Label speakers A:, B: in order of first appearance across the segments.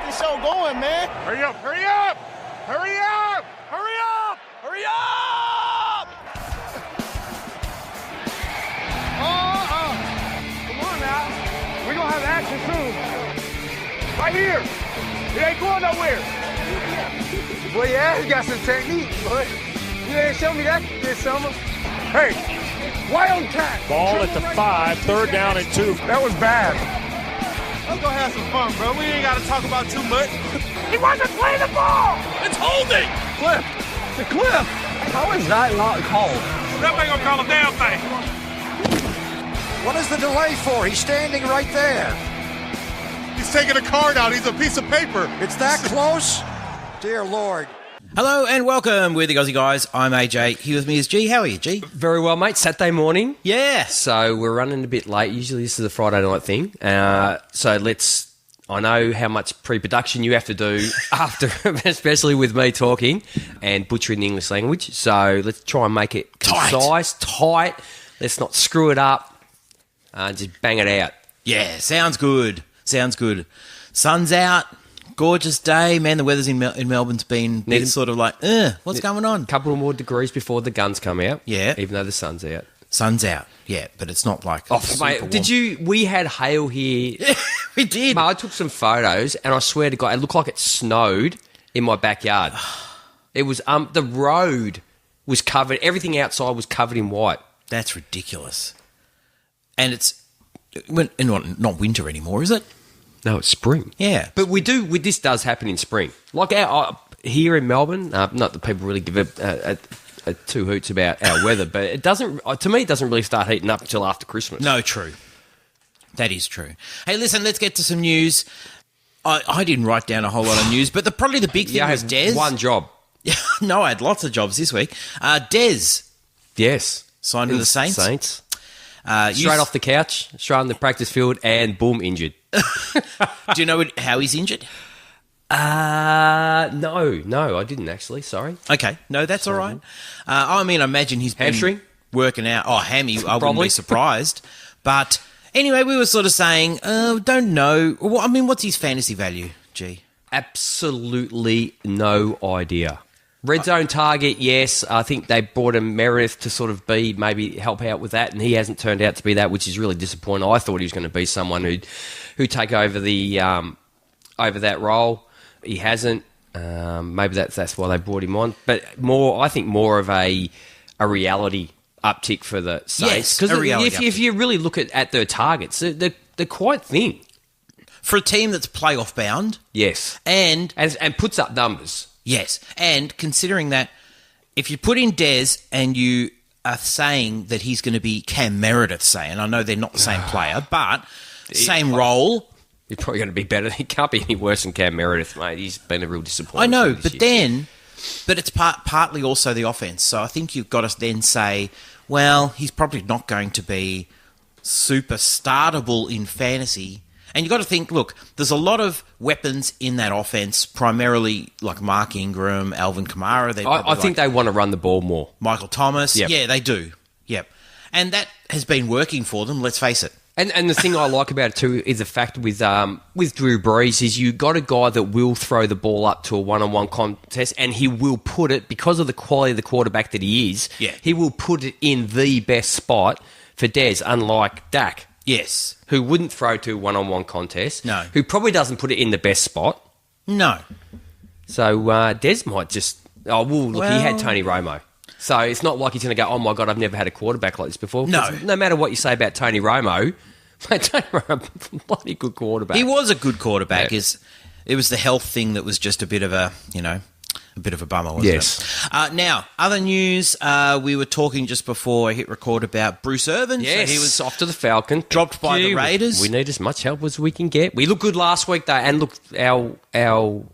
A: this show going, man.
B: Hurry up, hurry up! Hurry up! Hurry up!
A: Hurry up!
B: Come on now. We're going to have action soon. Right here. It ain't going nowhere.
C: Boy, yeah, you got some technique, boy. You ain't show me that this summer.
B: Hey, why on tack?
D: Ball at the 5, third down and 2.
B: That was bad.
A: Let's go have some fun, bro. We ain't got to talk about too much.
B: He wasn't playing the ball.
A: It's holding.
C: Cliff, the Cliff. How is that not called?
B: That ain't going to call a damn thing.
E: What is the delay for? He's standing right there.
A: He's taking a card out. He's a piece of paper.
E: It's that close? Dear Lord.
F: Hello and welcome. We're the Aussie Guys. I'm AJ. Here with me is G. How are you, G?
G: Very well, mate. Saturday morning.
F: Yeah.
G: So we're running a bit late. Usually this is a Friday night thing. So let's... I know how much pre-production you have to do after, especially with me talking and butchering the English language. So let's try and make it concise, tight. Let's not screw it up. Just bang it out.
F: Yeah, sounds good. Sounds good. Sun's out. Gorgeous day. Man, the weather's in Melbourne's been sort of like, what's going on?
G: A couple more degrees before the guns come out.
F: Yeah.
G: Even though the sun's out.
F: Sun's out. Yeah, but it's not like
G: mate, we had hail here.
F: We did.
G: Mate, I took some photos and I swear to God, it looked like it snowed in my backyard. It was, the road was covered, everything outside was covered in white.
F: That's ridiculous. And it's not winter anymore, is it?
G: No, it's spring.
F: Yeah.
G: But this does happen in spring. Like here in Melbourne, not that people really give a two hoots about our weather, but it doesn't, to me, it doesn't really start heating up until after Christmas.
F: No, true. That is true. Hey, listen, let's get to some news. I didn't write down a whole lot of news, but probably the big thing was Des.
G: One job.
F: No, I had lots of jobs this week. Des.
G: Yes.
F: Signed with the Saints.
G: Straight off the couch, straight on the practice field, and boom, injured.
F: Do you know how he's injured?
G: No, I didn't actually. Sorry.
F: Okay, no, that's all right. I mean, I imagine he's been
G: hamstring
F: working out. Oh, hammy, I wouldn't be surprised. But anyway, we were sort of saying, don't know. Well, I mean, what's his fantasy value, G?
G: Absolutely no idea. Red zone target, yes. I think they brought him Meredith to sort of be maybe help out with that, and he hasn't turned out to be that, which is really disappointing. I thought he was going to be someone who'd take over the over that role. He hasn't. Maybe that's why they brought him on. But I think more of a reality uptick for the Saints.
F: Yes,
G: because if you really look at their targets, they're quite thin.
F: For a team that's playoff bound.
G: Yes.
F: And
G: puts up numbers.
F: Yes. And considering that if you put in Des and you are saying that he's going to be Cam Meredith, say, and I know they're not the same player, but same role.
G: He's probably going to be better. He can't be any worse than Cam Meredith, mate. He's been a real disappointment.
F: I know, but it's partly also the offense. So I think you've got to then say, well, he's probably not going to be super startable in fantasy. And you've got to think, look, there's a lot of weapons in that offense, primarily like Mark Ingram, Alvin Kamara.
G: I think they want to run the ball more.
F: Michael Thomas.
G: Yep.
F: Yeah, they do. Yep. And that has been working for them, let's face it.
G: And the thing I like about it too is the fact with Drew Brees is you got a guy that will throw the ball up to a one-on-one contest, and he will put it, because of the quality of the quarterback that he is, he will put it in the best spot for Des, unlike Dak.
F: Yes.
G: Who wouldn't throw to a one-on-one contest.
F: No.
G: Who probably doesn't put it in the best spot.
F: No.
G: So Des might just... he had Tony Romo. So it's not like he's going to go, oh my God, I've never had a quarterback like this before.
F: No.
G: No matter what you say about Tony Romo, Tony Romo, bloody good quarterback.
F: He was a good quarterback.
G: Yeah.
F: It was the health thing that was just a bit of a bummer, wasn't it? Now, other news, we were talking just before I hit record about Bruce Irvin.
G: Yes,
F: so he was
G: off to the Falcons.
F: Dropped by the Raiders.
G: We need as much help as we can get. We looked good last week, though, and look, our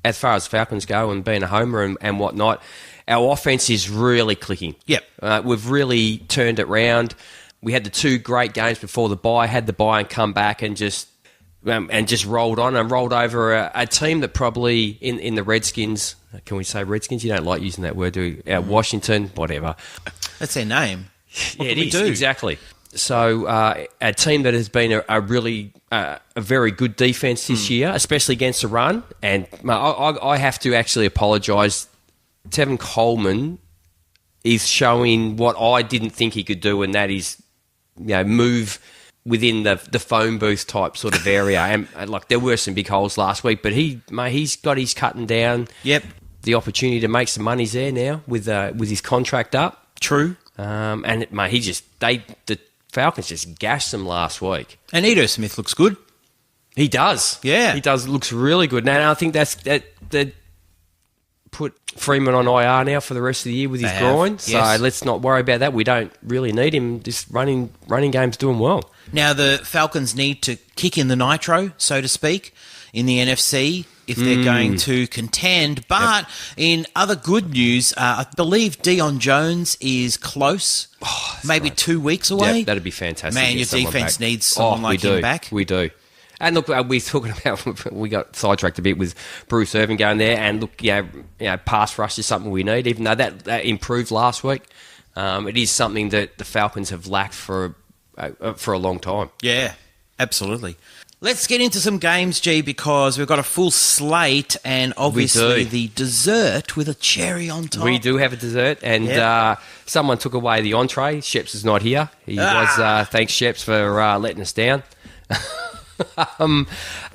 G: as far as Falcons go and being a homer and whatnot, our offense is really clicking.
F: Yep.
G: We've really turned it round. We had the 2 great games before the bye, had the bye and come back and just rolled on and rolled over a team that probably in the Redskins, can we say Redskins? You don't like using that word, do you? Washington, whatever.
F: That's their name. What
G: it
F: can we
G: is,
F: do?
G: exactly. So a team that has been a really a very good defence this year, especially against the run. And I have to actually apologise. Tevin Coleman is showing what I didn't think he could do, and that is, move within the phone booth type sort of area. And like, there were some big holes last week, but he's got his cutting down.
F: Yep.
G: The opportunity to make some money's there now with his contract up.
F: True.
G: And the Falcons just gashed them last week.
F: And Edo Smith looks good.
G: He does.
F: Yeah.
G: He does. Looks really good. Now, I think that put Freeman on IR now for the rest of the year with his groin. So let's not worry about that. We don't really need him. This running game's doing well.
F: Now, the Falcons need to kick in the nitro, so to speak, in the NFC if they're going to contend. But in other good news, I believe Deion Jones is close, maybe 2 weeks away.
G: Yeah, that'd be fantastic.
F: Man, your defense needs someone like him back.
G: We do. And look, we're talking about, we got sidetracked a bit with Bruce Irvin going there. And look, pass rush is something we need, even though that improved last week. It is something that the Falcons have lacked for a long time.
F: Yeah, absolutely. Let's get into some games, G, because we've got a full slate and obviously the dessert with a cherry on top.
G: We do have a dessert, and someone took away the entree. Sheps is not here. He was, thanks, Sheps, for letting us down.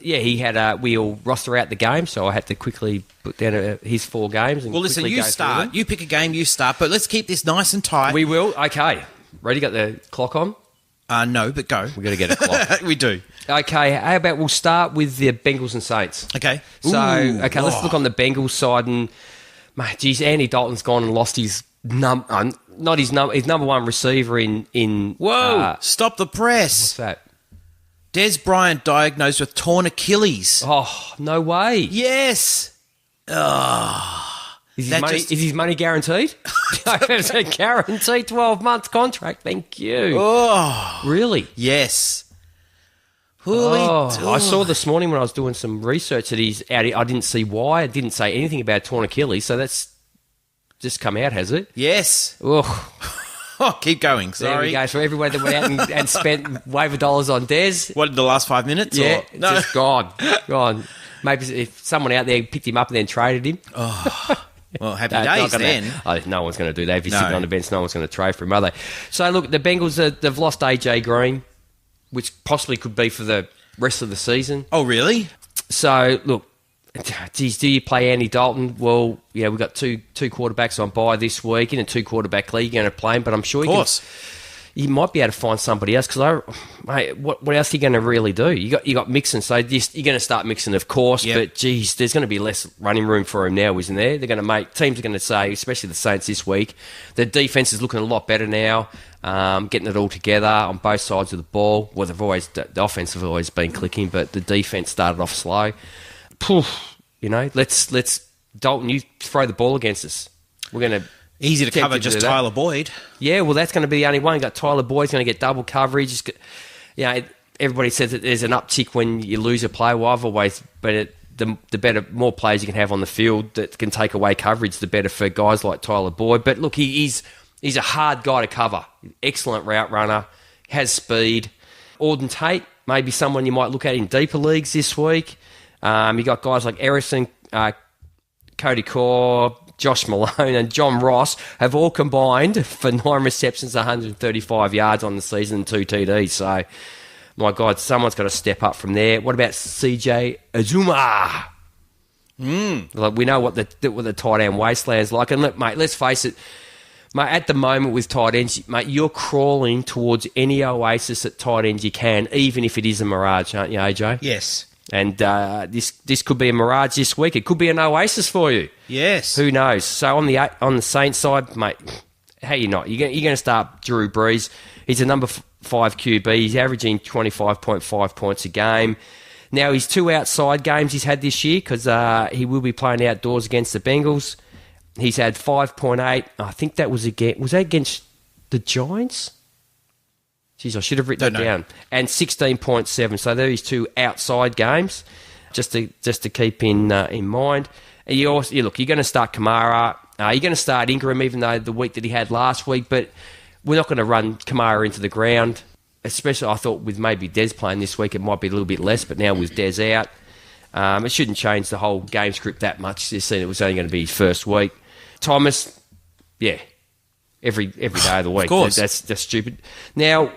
G: He had we'll roster out the game, so I had to quickly put down his 4 games. And
F: well, listen, you start. You pick a game, you start, but let's keep this nice and tight.
G: We will. Okay. Ready? Got the clock on?
F: No, but go.
G: We've got to get a clock.
F: We do.
G: Okay, how about we'll start with the Bengals and Saints.
F: Okay.
G: Let's look on the Bengals side, and Andy Dalton's gone and lost his number one receiver in
F: Whoa! Stop the press.
G: What's that?
F: Des Bryant diagnosed with torn Achilles.
G: Oh, no way.
F: Yes.
G: Is his money guaranteed? It's a guaranteed 12-month contract. Thank you.
F: Oh.
G: Really?
F: Yes.
G: I saw this morning when I was doing some research that he's out. I didn't see why. It didn't say anything about torn Achilles, so that's just come out, has it?
F: Yes.
G: Oh,
F: keep going. Sorry.
G: There we go. For everyone that went out and spent waiver dollars on Des.
F: What, in the last 5 minutes?
G: Yeah,
F: or? No.
G: Just gone. Maybe if someone out there picked him up and then traded him.
F: Oh. Well, happy days then.
G: No one's going to do that. If he's sitting on the bench, no one's going to trade for him, are they? So, look, the Bengals, they've lost AJ Green, which possibly could be for the rest of the season.
F: Oh, really?
G: So, look, geez, do you play Andy Dalton? Well, we've got two quarterbacks on bye this week in a 2-quarterback league. You're going to play him, but I'm sure you might be able to find somebody else because, what else are you going to really do? You got Mixon, so you're going to start Mixon, of course. Yep. But geez, there's going to be less running room for him now, isn't there? Teams are going to say, especially the Saints this week, the defense is looking a lot better now, getting it all together on both sides of the ball. Well, the offense have always been clicking, but the defense started off slow. Let's Dalton, you throw the ball against us. We're going to.
F: Easy to cover, just Tyler Boyd.
G: Yeah, well, that's going to be the only one. You got Tyler Boyd's going to get double coverage. Everybody says that there's an uptick when you lose a player. Well, I've always been the more players you can have on the field that can take away coverage, the better for guys like Tyler Boyd. But look, he's a hard guy to cover. Excellent route runner, has speed. Auden Tate, maybe someone you might look at in deeper leagues this week. You got guys like Ericson, Cody Core, Josh Malone and John Ross have all combined for 9 receptions, 135 yards on the season and 2 TDs. So, my God, someone's got to step up from there. What about CJ Azuma? Like, we know what the tight end wasteland's like. And, let's face it, mate, at the moment with tight ends, mate, you're crawling towards any oasis at tight ends you can, even if it is a mirage, aren't you, AJ?
F: Yes.
G: And this could be a mirage this week. It could be an oasis for you.
F: Yes.
G: Who knows? So on the Saints side, mate, how you not? You're going to start Drew Brees. He's a number 5 QB. He's averaging 25.5 points a game. Now, his 2 outside games he's had this year because he will be playing outdoors against the Bengals. He's had 5.8. I think that was against the Giants? Jeez, I should have written that down. And 16.7. So there are his 2 outside games, just to keep in mind. And you're going to start Kamara. You're going to start Ingram, even though the week that he had last week. But we're not going to run Kamara into the ground. especially I thought with maybe Des playing this week, it might be a little bit less, but now with Des out, it shouldn't change the whole game script that much. You've seen it was only going to be his first week. Thomas, yeah, every day of the week.
F: Of course.
G: That's stupid. Now,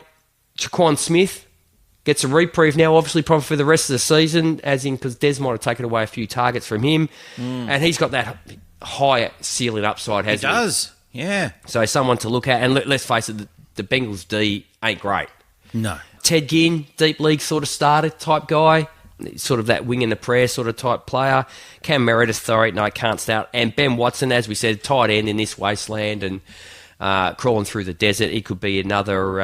G: Jaquan Smith gets a reprieve now, obviously probably for the rest of the season, as in because Des might have taken away a few targets from him, and he's got that high ceiling upside, hasn't he?
F: He does, yeah.
G: So someone to look at, and let's face it, the Bengals D ain't great.
F: No.
G: Ted Ginn, deep league sort of starter type guy, sort of that wing in the prayer sort of type player. Cam Meredith, though, no, can't start. And Ben Watson, as we said, tight end in this wasteland and crawling through the desert. He could be another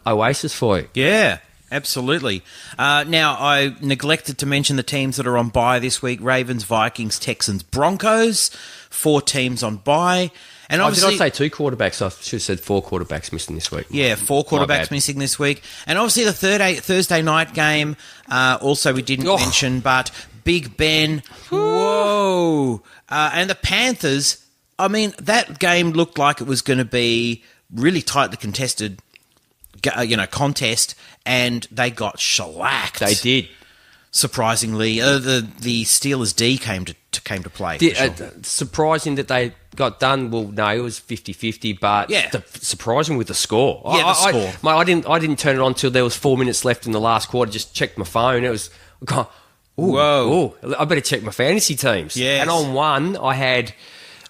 G: oasis for you.
F: Yeah, absolutely. Now, I neglected to mention the teams that are on bye this week. Ravens, Vikings, Texans, Broncos. 4 teams on bye. And
G: Did
F: obviously,
G: I say 2 quarterbacks? I should have said 4 quarterbacks missing this week.
F: yeah, 4
G: My
F: quarterbacks
G: bad.
F: missing this week. And obviously the Thursday night game, also we didn't mention, but Big Ben, whoa. And the Panthers, I mean, that game looked like it was going to be really tightly contested, contest, and they got shellacked.
G: They did.
F: Surprisingly, the Steelers D came to play. For sure.
G: Surprising that they got done. Well, no, it was 50-50, but
F: Yeah.
G: surprising with the score.
F: Yeah, the score.
G: I didn't turn it on until there was 4 minutes left in the last quarter. Just checked my phone. It was,
F: Whoa.
G: I better check my fantasy teams.
F: Yes.
G: And on one, I had,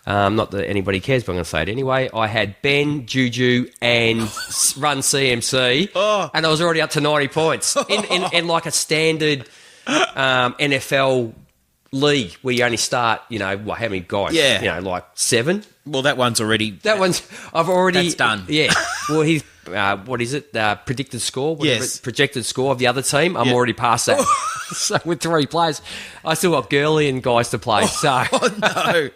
G: not that anybody cares, but I'm going to say it anyway, I had Ben, Juju, and Run CMC, and I was already up to 90 points in like a standard NFL league where you only start, how many guys?
F: Yeah.
G: Like 7.
F: Well, that one's already...
G: I've already...
F: That's done.
G: Yeah. Well, he's, what is it? Predicted score?
F: Yes.
G: Projected score of the other team. I'm already past that. So with 3 players, I still got Gurley and guys to play. So,
F: Oh, no.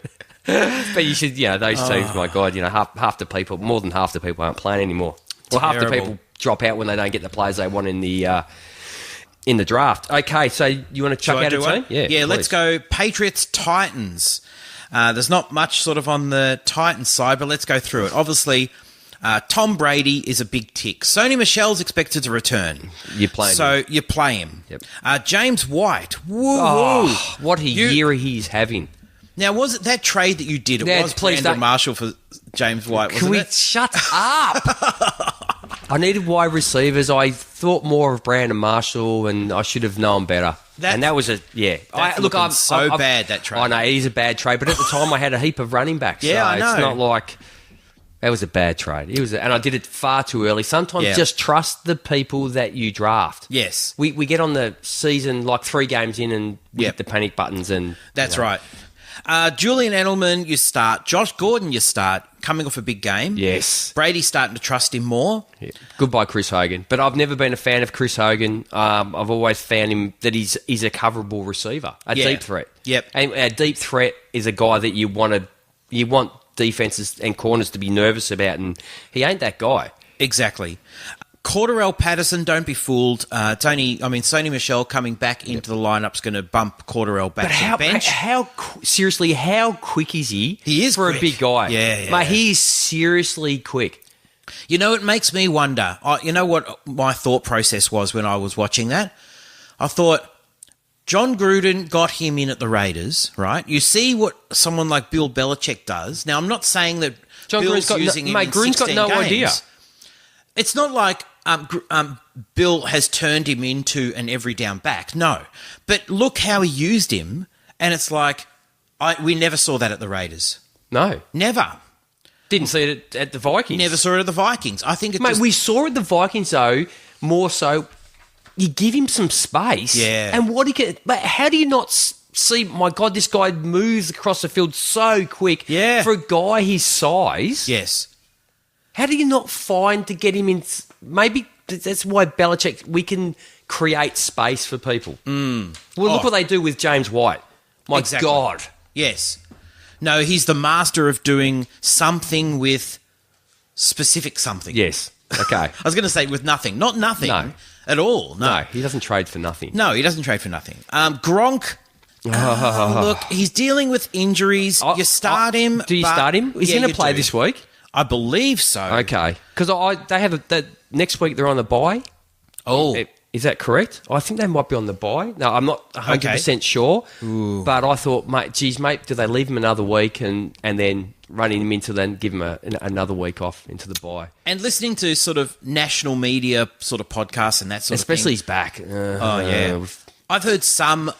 G: but you should, those teams, my God, half the people, more than half the people aren't playing anymore. Well, half the
F: Terrible.
G: people drop out when they don't get the players they want in the draft. Okay, so you want to chuck out a team?
F: Yeah, let's
G: please.
F: go Patriots-Titans. There's not much sort of on the Titans side, but let's go through it. Obviously, Tom Brady is a big tick. Sony Michel's expected to return.
G: You play him.
F: So you play him.
G: Yep.
F: James White. Woo,
G: Oh, what a year he's having.
F: Now, was it that trade that you did? It
G: Yeah,
F: was
G: please
F: Brandon
G: don't-
F: Marshall for James White, wasn't
G: Can we
F: it?
G: shut up? I needed wide receivers. I thought more of Brandon Marshall, and I should have known better. And that was a
F: That's looking so bad, that trade.
G: I know it is a bad trade, but at the time I had a heap of running backs.
F: Yeah,
G: so
F: I know.
G: It's not like that was a bad trade. And I did it far too early. Sometimes
F: Yeah.
G: just trust the people that you draft.
F: Yes.
G: We get on the season like 3 games in, and we
F: Yep.
G: hit the panic buttons, and
F: That's right. Julian Edelman, you start. Josh Gordon, you start. Coming off a big game.
G: yes.
F: Brady's starting to trust him more.
G: Yeah. Goodbye, Chris Hogan. But I've never been a fan of Chris Hogan. I've always found him that he's a coverable receiver, a
F: Yeah.
G: deep threat.
F: Yep.
G: And a deep threat is a guy that you want defenses and corners to be nervous about, and he ain't that guy.
F: Exactly. Cordarrelle Patterson, don't be fooled. Sony Michel coming back into the lineup's going to bump Cordarrelle back to the bench.
G: Seriously, how quick is he?
F: He is
G: for
F: quick.
G: a big guy.
F: Yeah.
G: Mate, he is seriously quick.
F: You know, it makes me wonder. You know what my thought process was when I was watching that? I thought, John Gruden got him in at the Raiders, right? You see what someone like Bill Belichick does. Now, I'm not saying that
G: John
F: Bill's
G: Gruden's got
F: using him
G: mate,
F: in
G: Gruden's got
F: 16
G: no
F: games.
G: idea.
F: It's not like Bill has turned him into an every down back. No. But look how he used him, and it's like, we never saw that at the Raiders.
G: No.
F: Never.
G: Didn't see it at the Vikings.
F: Never saw it at the Vikings. I think it
G: Mate,
F: just...
G: we saw it at the Vikings, though, more so. You give him some space.
F: Yeah.
G: And what he can... But how do you not see, my God, this guy moves across the field so quick.
F: Yeah.
G: For a guy his size.
F: Yes.
G: How do you not find to get him in... Maybe that's why Belichick, we can create space for people. Well, look what they do with James White. My
F: Exactly.
G: God.
F: Yes. No, he's the master of doing something with specific something.
G: Yes. Okay.
F: I was going to say with nothing. Not nothing
G: No.
F: at all.
G: No, he doesn't trade for nothing.
F: No, he doesn't trade for nothing. Gronk, look, he's dealing with injuries. You start him.
G: Do you
F: but-
G: start him? Is he
F: Yeah,
G: going
F: you
G: to play
F: do.
G: this week?
F: I believe so.
G: Okay. Because they have next week they're on the bye.
F: Oh,
G: Is that correct? I think they might be on the bye. No, I'm not 100% sure. But I thought, mate, do they leave him another week and then running him into then give him another week off into the bye?
F: and listening to sort of national media sort of podcasts and that sort
G: Especially
F: of
G: he's back.
F: Oh, yeah. I've heard some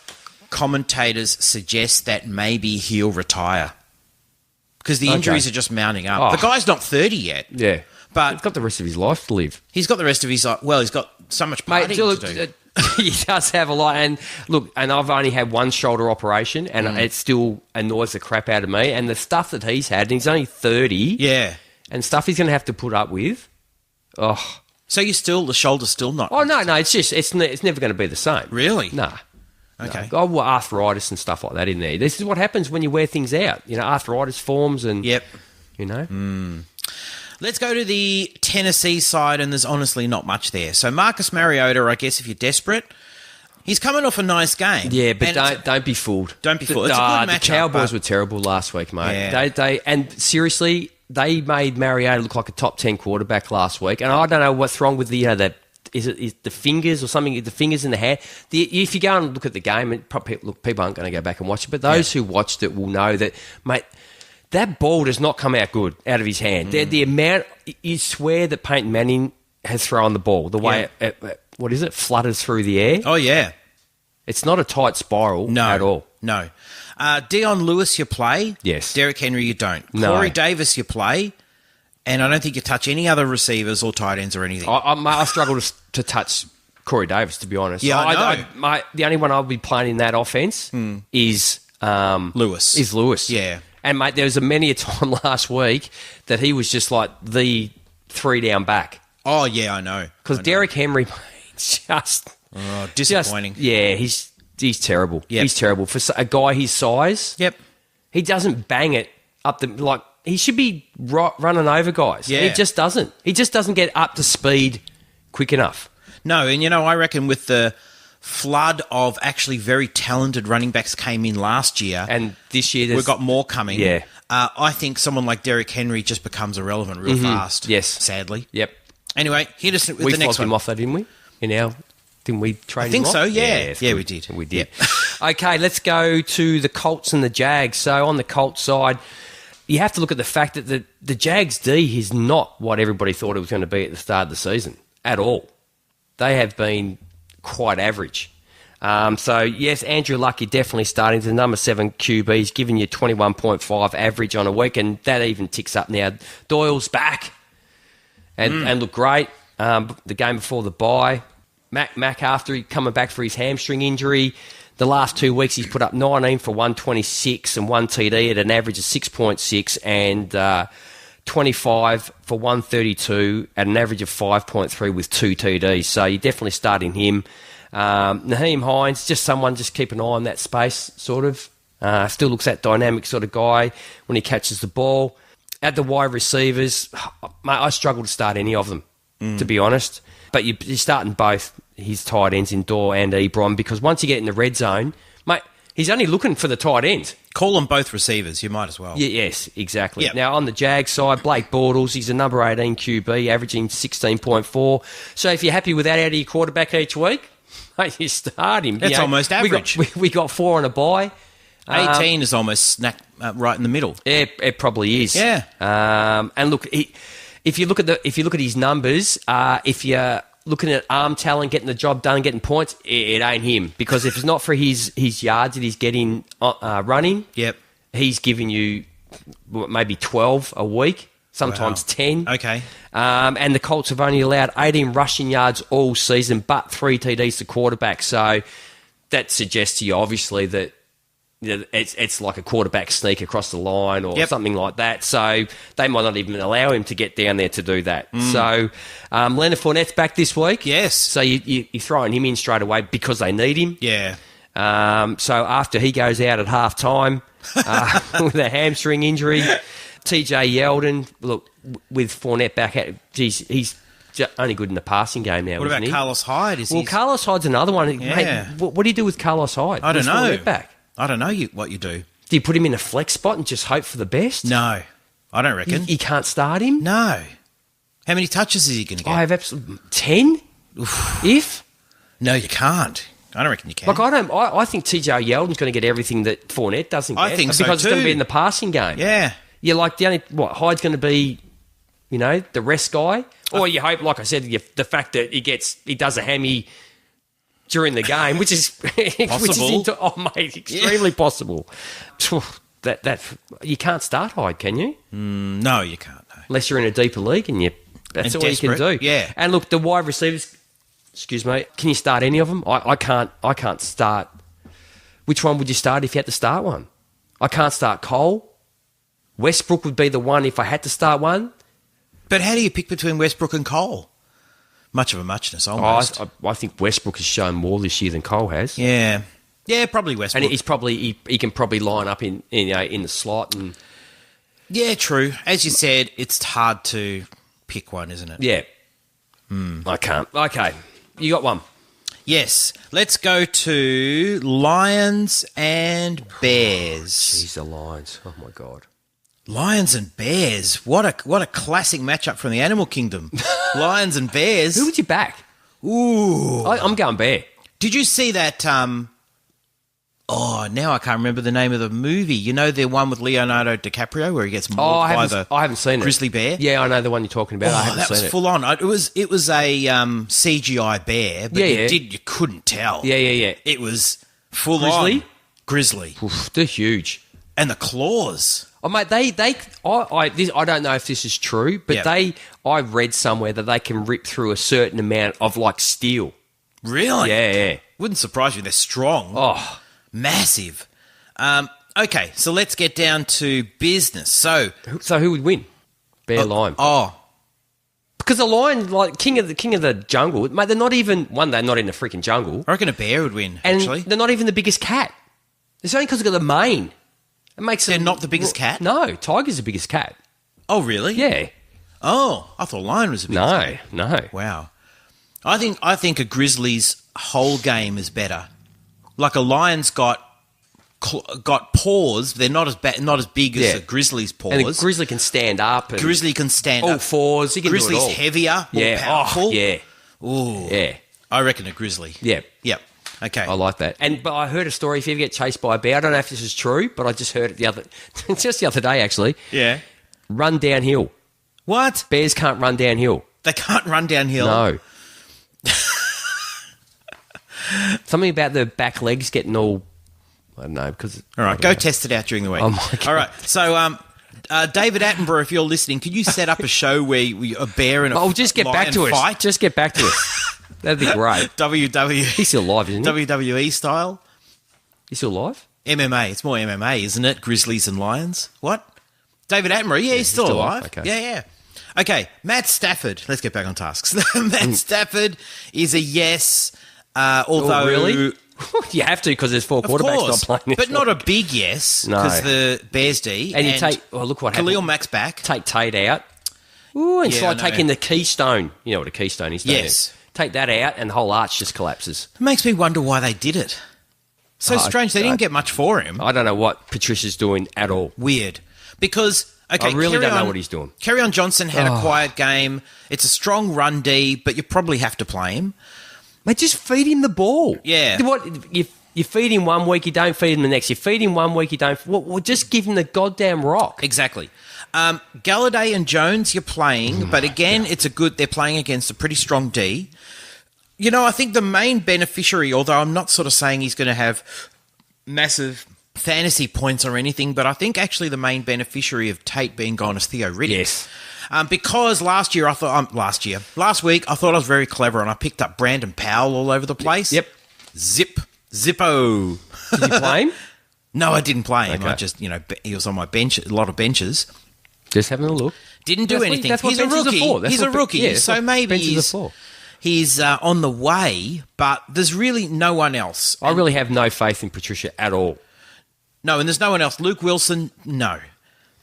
F: commentators suggest that maybe he'll retire because the injuries are just mounting up.
G: Oh.
F: The guy's not 30 yet.
G: Yeah.
F: But
G: he's got the rest of his life to live.
F: he's got the rest of his life. Well, he's got so much partying to do.
G: He does have a lot. And look, and I've only had one shoulder operation, and it still annoys the crap out of me. And the stuff that he's had, and he's only 30.
F: Yeah.
G: And stuff he's going to have to put up with. Oh.
F: So the shoulder's still not...
G: Oh, no, it's never going to be the same.
F: Really?
G: Nah.
F: Okay.
G: No. I've got arthritis and stuff like that in there. This is what happens when you wear things out. You know, arthritis forms and...
F: Yep.
G: You know?
F: Let's go to the Tennessee side, and there's honestly not much there. So Marcus Mariota, I guess if you're desperate, he's coming off a nice game.
G: Yeah, but
F: And
G: don't be fooled.
F: Don't be fooled. It's a good matchup.
G: The Cowboys
F: but-
G: were terrible last week, mate.
F: Yeah.
G: And seriously, they made Mariota look like a top 10 quarterback last week. And I don't know what's wrong with is the fingers or something, the fingers in the hand. If you go and look at the game, and probably, look, people aren't going to go back and watch it, but those who watched it will know that, mate, that ball does not come out good out of his hand. The amount, you swear that Peyton Manning has thrown the ball, the way it flutters through the air.
F: Oh, yeah.
G: It's not a tight spiral at all.
F: No. Dion Lewis, you play.
G: Yes.
F: Derrick Henry, you don't.
G: No.
F: Corey Davis, you play. And I don't think you touch any other receivers or tight ends or anything.
G: I struggle to touch Corey Davis, to be honest.
F: Yeah, I know.
G: The only one I'll be playing in that offense is
F: Lewis.
G: Is Lewis.
F: Yeah.
G: And, mate, there was many a time last week that he was just like the 3-down back.
F: Oh, yeah, I know.
G: Because Derrick Henry, just...
F: Oh, disappointing.
G: He's terrible.
F: Yep.
G: He's terrible. For a guy his size,
F: Yep.
G: he doesn't bang it up the... Like, he should be running over guys.
F: Yeah.
G: He just doesn't. He just doesn't get up to speed quick enough.
F: No, and, I reckon with the flood of actually very talented running backs came in last year...
G: And this year...
F: We've got more coming.
G: Yeah.
F: I think someone like Derrick Henry just becomes irrelevant real fast.
G: Yes.
F: Sadly.
G: Yep.
F: Anyway, hit us with
G: We
F: the next
G: flogged him
F: one.
G: off, though, didn't we? Didn't we trade
F: I think
G: him
F: so,
G: off?
F: yeah. Yeah, we
G: good.
F: did.
G: We did. Okay, let's go to the Colts and the Jags. So on the Colts side, you have to look at the fact that the Jags D is not what everybody thought it was going to be at the start of the season at all. They have been quite average. So, yes, Andrew Luck, you're definitely starting to the number 7 QB. He's giving you 21.5 average on a week, and that even ticks up now. Doyle's back and looked great. The game before the bye. Mac after he coming back for his hamstring injury, the last 2 weeks he's put up 19 for 126 and 1 TD at an average of 6.6 and 25 for 132 at an average of 5.3 with 2 TDs. So you're definitely starting him. Naheem Hines, just someone just keep an eye on that space, sort of. Still looks that dynamic sort of guy when he catches the ball. At the wide receivers, mate, I struggle to start any of them, to be honest. But you're starting both his tight ends in Dorr and Ebron because once you get in the red zone, mate, he's only looking for the tight end.
F: Call them both receivers. You might as well.
G: Yes, exactly.
F: Yep.
G: Now, on the Jag side, Blake Bortles, he's a number 18 QB, averaging 16.4. So if you're happy with that out of your quarterback each week, mate, you start him.
F: That's almost average.
G: We got 4 on a bye.
F: 18 is almost right in the middle.
G: It probably is.
F: Yeah.
G: And look, if you look at his numbers, if you're looking at arm talent, getting the job done, getting points, it ain't him. Because if it's not for his yards that he's getting running,
F: Yep.
G: he's giving you maybe 12 a week, sometimes 10.
F: Okay.
G: And the Colts have only allowed 18 rushing yards all season, but 3 TDs to quarterback. So that suggests to you, obviously, that it's like a quarterback sneak across the line or something like that. So they might not even allow him to get down there to do that. So Leonard Fournette's back this week.
F: Yes.
G: So you're throwing him in straight away because they need him.
F: Yeah.
G: So after he goes out at half-time with a hamstring injury, TJ Yeldon, look, with Fournette back, he's only good in the passing game now,
F: What
G: isn't
F: about
G: he?
F: Carlos Hyde?
G: Carlos Hyde's another one.
F: Yeah.
G: Mate, what do you do with Carlos Hyde?
F: I don't
G: With
F: know.
G: Fournette back?
F: I don't know what you do.
G: Do you put him in a flex spot and just hope for the best?
F: No, I don't reckon.
G: You can't start him?
F: No. How many touches is he going to get?
G: I have absolutely 10. If
F: No, you can't. I don't reckon you can.
G: like I think TJ Yeldon's going to get everything that Fournette doesn't get.
F: I think so
G: because it's going to
F: too.
G: be in the passing game.
F: Yeah.
G: Yeah, like the only Hyde's going to be, the rest guy, or you hope, like I said, the fact that he does a hammy during the game, which is
F: Possible.
G: Extremely possible. That you can't start Hyde, can you?
F: No, you can't. No.
G: Unless you're in a deeper league and that's
F: And
G: all you can do.
F: desperate, yeah.
G: And look, the wide receivers. Excuse me. Can you start any of them? I can't start. Which one would you start if you had to start one? I can't start Cole. Westbrook would be the one if I had to start one.
F: But how do you pick between Westbrook and Cole? Much of a muchness, almost.
G: I think Westbrook has shown more this year than Cole has.
F: Yeah, probably Westbrook.
G: And he's probably he can probably line up in the slot and
F: Yeah, true. As you said, it's hard to pick one, isn't it?
G: yeah. I can't. Okay, you got one.
F: Yes. Let's go to Lions and Bears.
G: Jeez, the Lions. Oh my god.
F: Lions and Bears. What a classic matchup from the animal kingdom. Lions and Bears.
G: Who would you back?
F: Ooh.
G: I'm going Bear.
F: Did you see that? Now I can't remember the name of the movie. You know the one with Leonardo DiCaprio where he gets mauled by the
G: I haven't seen
F: grizzly
G: it.
F: bear?
G: Yeah, I know the one you're talking about. I haven't
F: that
G: seen
F: was
G: it.
F: full on. It was a CGI bear, but
G: Yeah.
F: you couldn't tell.
G: Yeah.
F: It was full
G: Grizzly?
F: on grizzly,
G: Oof, they're huge.
F: and the claws.
G: Oh mate, I don't know if this is true, but
F: Yeah.
G: I read somewhere that they can rip through a certain amount of like steel.
F: Really?
G: Yeah.
F: Wouldn't surprise you. They're strong.
G: Oh,
F: Massive. Okay, so let's get down to business. So
G: who would win? Bear Lion. Because the lion, like king of the jungle, mate, they're not even they're not in the freaking jungle,
F: I reckon a bear would win,
G: and
F: actually.
G: they're not even the biggest cat. It's only because they've got the mane. It makes
F: They're
G: them
F: not the biggest cat?
G: No, tiger's the biggest cat.
F: Oh, really?
G: Yeah.
F: Oh, I thought lion was a big
G: No.
F: Wow. I think a grizzly's whole game is better. Like a lion's got paws. They're not as big as a grizzly's paws.
G: And the grizzly can stand up. And
F: Grizzly can stand
G: all
F: up.
G: fours. He can
F: Grizzly's
G: do it all.
F: heavier, more
G: Yeah.
F: powerful.
G: Oh, yeah.
F: Ooh.
G: Yeah.
F: I reckon a grizzly.
G: Yeah.
F: Yep. Okay.
G: I like that. But I heard a story. If you ever get chased by a bear, I don't know if this is true, but I just heard it just the other day actually.
F: Yeah.
G: Run downhill.
F: What?
G: Bears can't run downhill.
F: They can't run downhill.
G: No. Something about the back legs getting all. I don't know because.
F: All right, go test it out during the week.
G: Oh, my God.
F: All right, so David Attenborough, if you're listening, could you set up a show where a bear and a
G: Oh, just get back
F: lion
G: to us.
F: fight?
G: Just get back to us. That'd be great.
F: WWE,
G: He's still alive, isn't he?
F: WWE style
G: He's still alive?
F: MMA. It's more MMA, isn't it? Grizzlies and lions. What? David Attenborough? Yeah, he's still alive.
G: Okay.
F: Yeah. Okay, Matt Stafford. Let's get back on tasks. Matt Stafford is a yes. Although
G: Oh, really? You have to because there's four
F: Of
G: quarterbacks
F: course,
G: not playing.
F: but not a big yes
G: No.
F: because the Bears D.
G: And you take. Oh, look what
F: Khalil
G: happened.
F: Mack's back.
G: Take Tate out. Ooh, and
F: Yeah,
G: it's like
F: I know.
G: taking the keystone. You know what a keystone is, don't
F: Yes.
G: you? Take that out and the whole arch just collapses.
F: It makes me wonder why they did it. So strange. They didn't get much for him.
G: I don't know what Patricia's doing at all.
F: Weird. Because, okay,
G: I really don't know
F: Kerryon-
G: what he's doing.
F: Kerryon Johnson had a quiet game. It's a strong run D, but you probably have to play him.
G: Mate, just feed him the ball.
F: Yeah.
G: What you feed him 1 week, you don't feed him the next. You feed him 1 week, you don't. Well, just give him the goddamn rock.
F: Exactly. Galladay and Jones, you're playing, but again, they're playing against a pretty strong D. You know, I think the main beneficiary, although I'm not sort of saying he's going to have massive fantasy points or anything, but I think actually the main beneficiary of Tate being gone is Theo Riddick.
G: Yes.
F: Because last week I thought I was very clever and I picked up Brandon Powell all over the place.
G: Yep.
F: Zippo.
G: Did you play him?
F: No, I didn't play him.
G: Okay.
F: I just, he was on my bench, a lot of benches.
G: Just having a look.
F: Didn't do
G: That's what-
F: anything.
G: that's what
F: He's a
G: benches are
F: rookie.
G: for. That's
F: He's a
G: what
F: rookie.
G: yeah, that's
F: So
G: what
F: maybe
G: benches are for.
F: he's on the way, but there's really no one else.
G: I really have no faith in Patricia at all.
F: No, and there's no one else. Luke Wilson, no.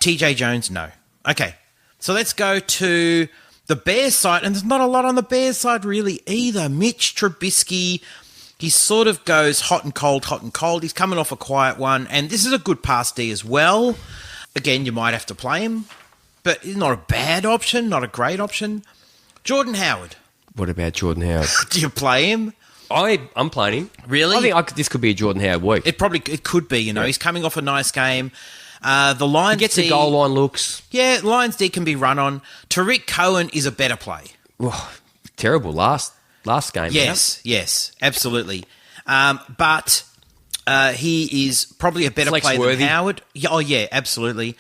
F: TJ Jones, no. Okay, so let's go to the Bears side, and there's not a lot on the Bears side really either. Mitch Trubisky, he sort of goes hot and cold, hot and cold. He's coming off a quiet one, and this is a good pass D as well. Again, you might have to play him. but not a bad option, not a great option. Jordan Howard.
G: What about Jordan Howard?
F: Do you play him?
G: I'm playing him.
F: Really?
G: I think this could be a Jordan Howard week.
F: It could be. He's coming off a nice game. The Lions
G: He gets
F: D,
G: the goal line looks.
F: Yeah, Lions D can be run on. Tariq Cohen is a better play.
G: Oh, terrible last game.
F: Yes, absolutely. But he is probably a better player than Howard. Yeah, absolutely.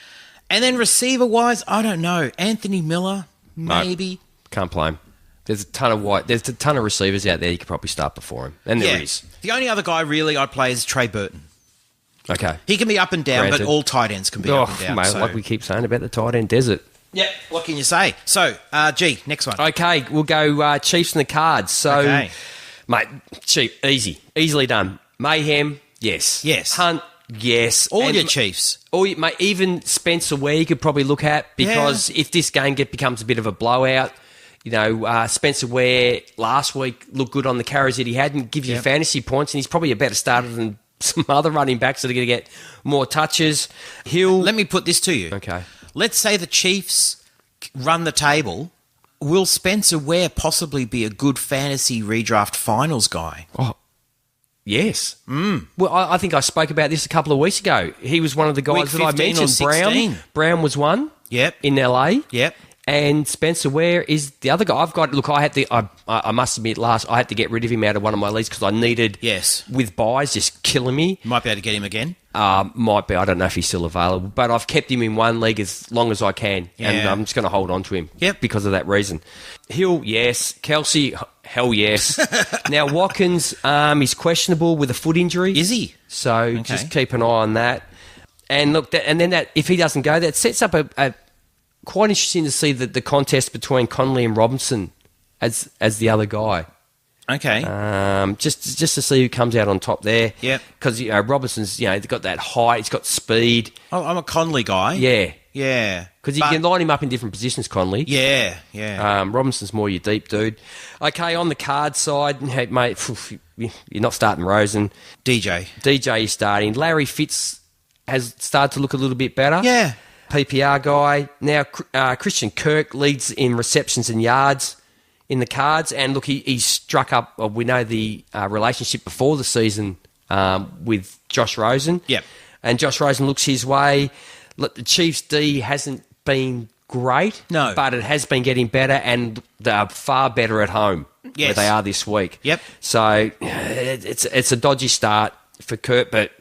F: And then receiver-wise, I don't know. Anthony Miller, maybe.
G: No, can't play him. There's a ton of receivers out there you could probably start before him. And there is.
F: The only other guy really I'd play is Trey Burton.
G: Okay.
F: He can be up and down,
G: Granted.
F: but all tight ends can be up and down.
G: Mate,
F: so.
G: like we keep saying about the tight end desert.
F: Yeah, what can you say? So, next one.
G: Okay, we'll go Chiefs and the Cards. So,
F: Okay.
G: mate, easily done. Mayhem, yes. Hunt, yes.
F: All
G: And
F: your Chiefs.
G: mate, even Spencer Ware you could probably look at because if this game becomes a bit of a blowout, Spencer Ware last week looked good on the carries that he had and give you fantasy points, and he's probably a better starter than some other running backs that are going to get more touches.
F: Let me put this to you.
G: Okay.
F: Let's say the Chiefs run the table. Will Spencer Ware possibly be a good fantasy redraft finals guy?
G: Oh, yes. Well, I think I spoke about this a couple of weeks ago. He was one of the guys
F: Week
G: that I
F: 15 or
G: mentioned.
F: 16.
G: Brown was one.
F: Yep.
G: In LA.
F: Yep.
G: And Spencer Ware is the other guy. I must admit, I had to get rid of him out of one of my leagues because I needed, with buys just killing me.
F: You might be able to get him again.
G: Might be. I don't know if he's still available, but I've kept him in one league as long as I can, and I'm just going to hold on to him because of that reason. Hill, yes. Kelsey, hell yes. Now, Watkins, he's questionable with a foot injury.
F: Is he?
G: So just keep an eye on that. And look, if he doesn't go, that sets up a quite interesting to see the contest between Conley and Robinson as the other guy.
F: Okay.
G: Just to see who comes out on top there.
F: Yep.
G: Because Robinson's he's got that height, he's got speed.
F: Oh, I'm a Conley guy. Yeah.
G: Because you can line him up in different positions, Conley.
F: Yeah.
G: Robinson's more your deep dude. Okay, on the card side, hey, mate, you're not starting Rosen.
F: DJ
G: is starting. Larry Fitz has started to look a little bit better.
F: Yeah.
G: PPR guy. Now, Christian Kirk leads in receptions and yards in the Cards. And look, he struck up, we know the relationship before the season with Josh Rosen.
F: Yep.
G: And Josh Rosen looks his way. Look, the Chiefs' D hasn't been great.
F: No.
G: But it has been getting better, and they're far better at home where they are this week.
F: Yep.
G: So it's a dodgy start for Kirk, but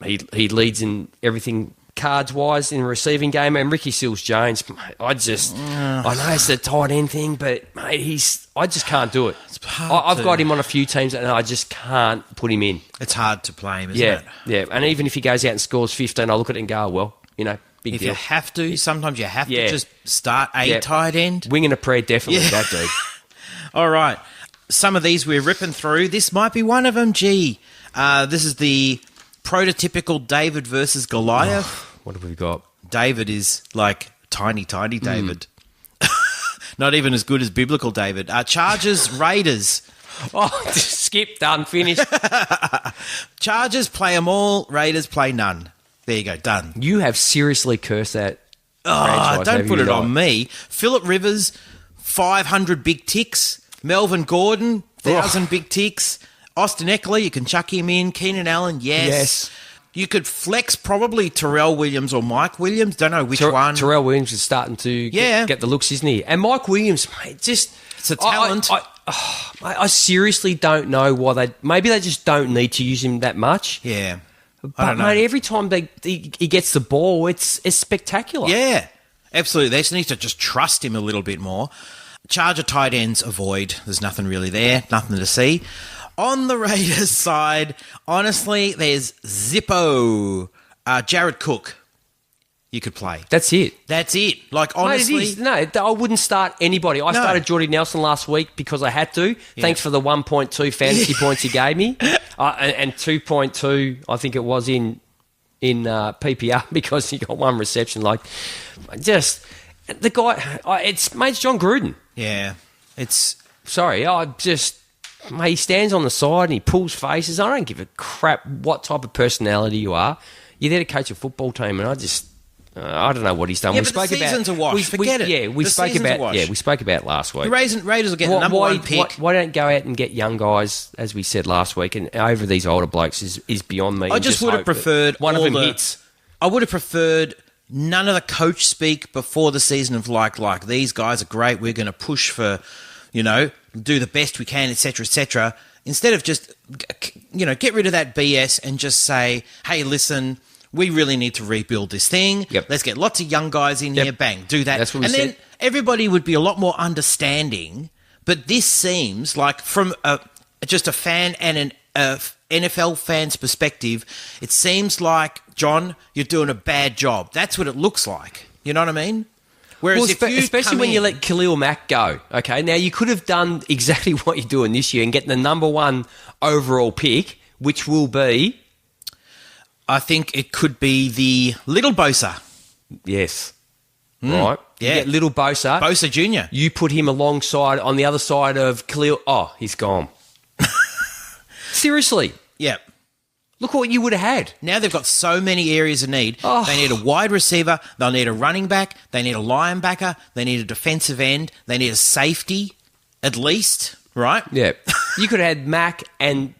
G: mate, he leads in everything Cards-wise in the receiving game. And Ricky Seals-Jones, I know it's a tight end thing, but mate, I just can't do it. I've got him on a few teams, and I just can't put him in.
F: It's hard to play him, isn't it?
G: Yeah. And even if he goes out and scores 15, I look at it and go, well, big
F: if
G: deal.
F: you have to, sometimes you have to just start a tight end.
G: Wing and a prayer, definitely, that dude.
F: All right. Some of these we're ripping through. This might be one of them. This is the prototypical David versus Goliath.
G: What have we got?
F: David is like tiny David. Not even as good as biblical David. Chargers, Raiders.
G: Oh, skip, done, finished.
F: Chargers play them all. Raiders play none. There you go, done.
G: You have seriously cursed that.
F: Oh, don't put it on me. Phillip Rivers, 500 big ticks. Melvin Gordon, 1,000 big ticks. Austin Eckler, you can chuck him in. Keenan Allen, yes. You could flex probably Terrell Williams or Mike Williams. Don't know which one.
G: Terrell Williams is starting to get the looks, isn't he? And Mike Williams, mate, it's
F: a talent.
G: I seriously don't know why maybe they just don't need to use him that much.
F: Yeah.
G: But,
F: I don't know.
G: mate, every time he gets the ball, it's spectacular.
F: Yeah, absolutely. They just need to just trust him a little bit more. Charger tight ends, avoid. There's nothing really there, nothing to see. On the Raiders side, honestly, there's Zippo. Jared Cook, you could play.
G: That's it.
F: Like, honestly.
G: Mate, I wouldn't start anybody. I started Jordy Nelson last week because I had to. Yeah. Thanks for the 1.2 fantasy points he gave me. And 2.2, I think it was in PPR because he got one reception. Like, just, the guy, it's John Gruden.
F: Yeah.
G: Mate, he stands on the side and he pulls faces. I don't give a crap what type of personality you are. You're there to coach a football team, and I don't know what he's done.
F: Yeah,
G: we
F: but
G: spoke
F: the season's a wash. Forget it.
G: Yeah, we
F: The
G: spoke
F: season's a
G: about.
F: wash.
G: Yeah, we spoke about last week.
F: The Raiders will get the number one pick.
G: Why don't go out and get young guys, as we said last week, and over these older blokes is beyond me.
F: I just would have preferred
G: one of them
F: all
G: hits.
F: I would have preferred none of the coach speak before the season of like these guys are great. We're going to push for, do the best we can, etc., etc. Instead of just, get rid of that BS and just say, hey, listen, we really need to rebuild this thing.
G: Yep.
F: Let's get lots of young guys in here. Bang, do that.
G: That's what we
F: and
G: said.
F: then everybody would be a lot more understanding. But this seems like from just a fan and an NFL fan's perspective, it seems like, John, you're doing a bad job. That's what it looks like. You know what I mean? Whereas
G: especially when you let Khalil Mack go. Okay, now you could have done exactly what you're doing this year and get the number one overall pick, which will be...
F: I think it could be the little Bosa.
G: Yes. Right?
F: Yeah.
G: You get little Bosa.
F: Bosa Jr.
G: You put him alongside on the other side of Khalil. Oh, he's gone. Seriously.
F: Yep.
G: Look what you would have had.
F: Now they've got so many areas of need.
G: Oh.
F: They need a wide receiver. They'll need a running back. They need a linebacker. They need a defensive end. They need a safety, at least, right?
G: Yeah. You could have had Mack and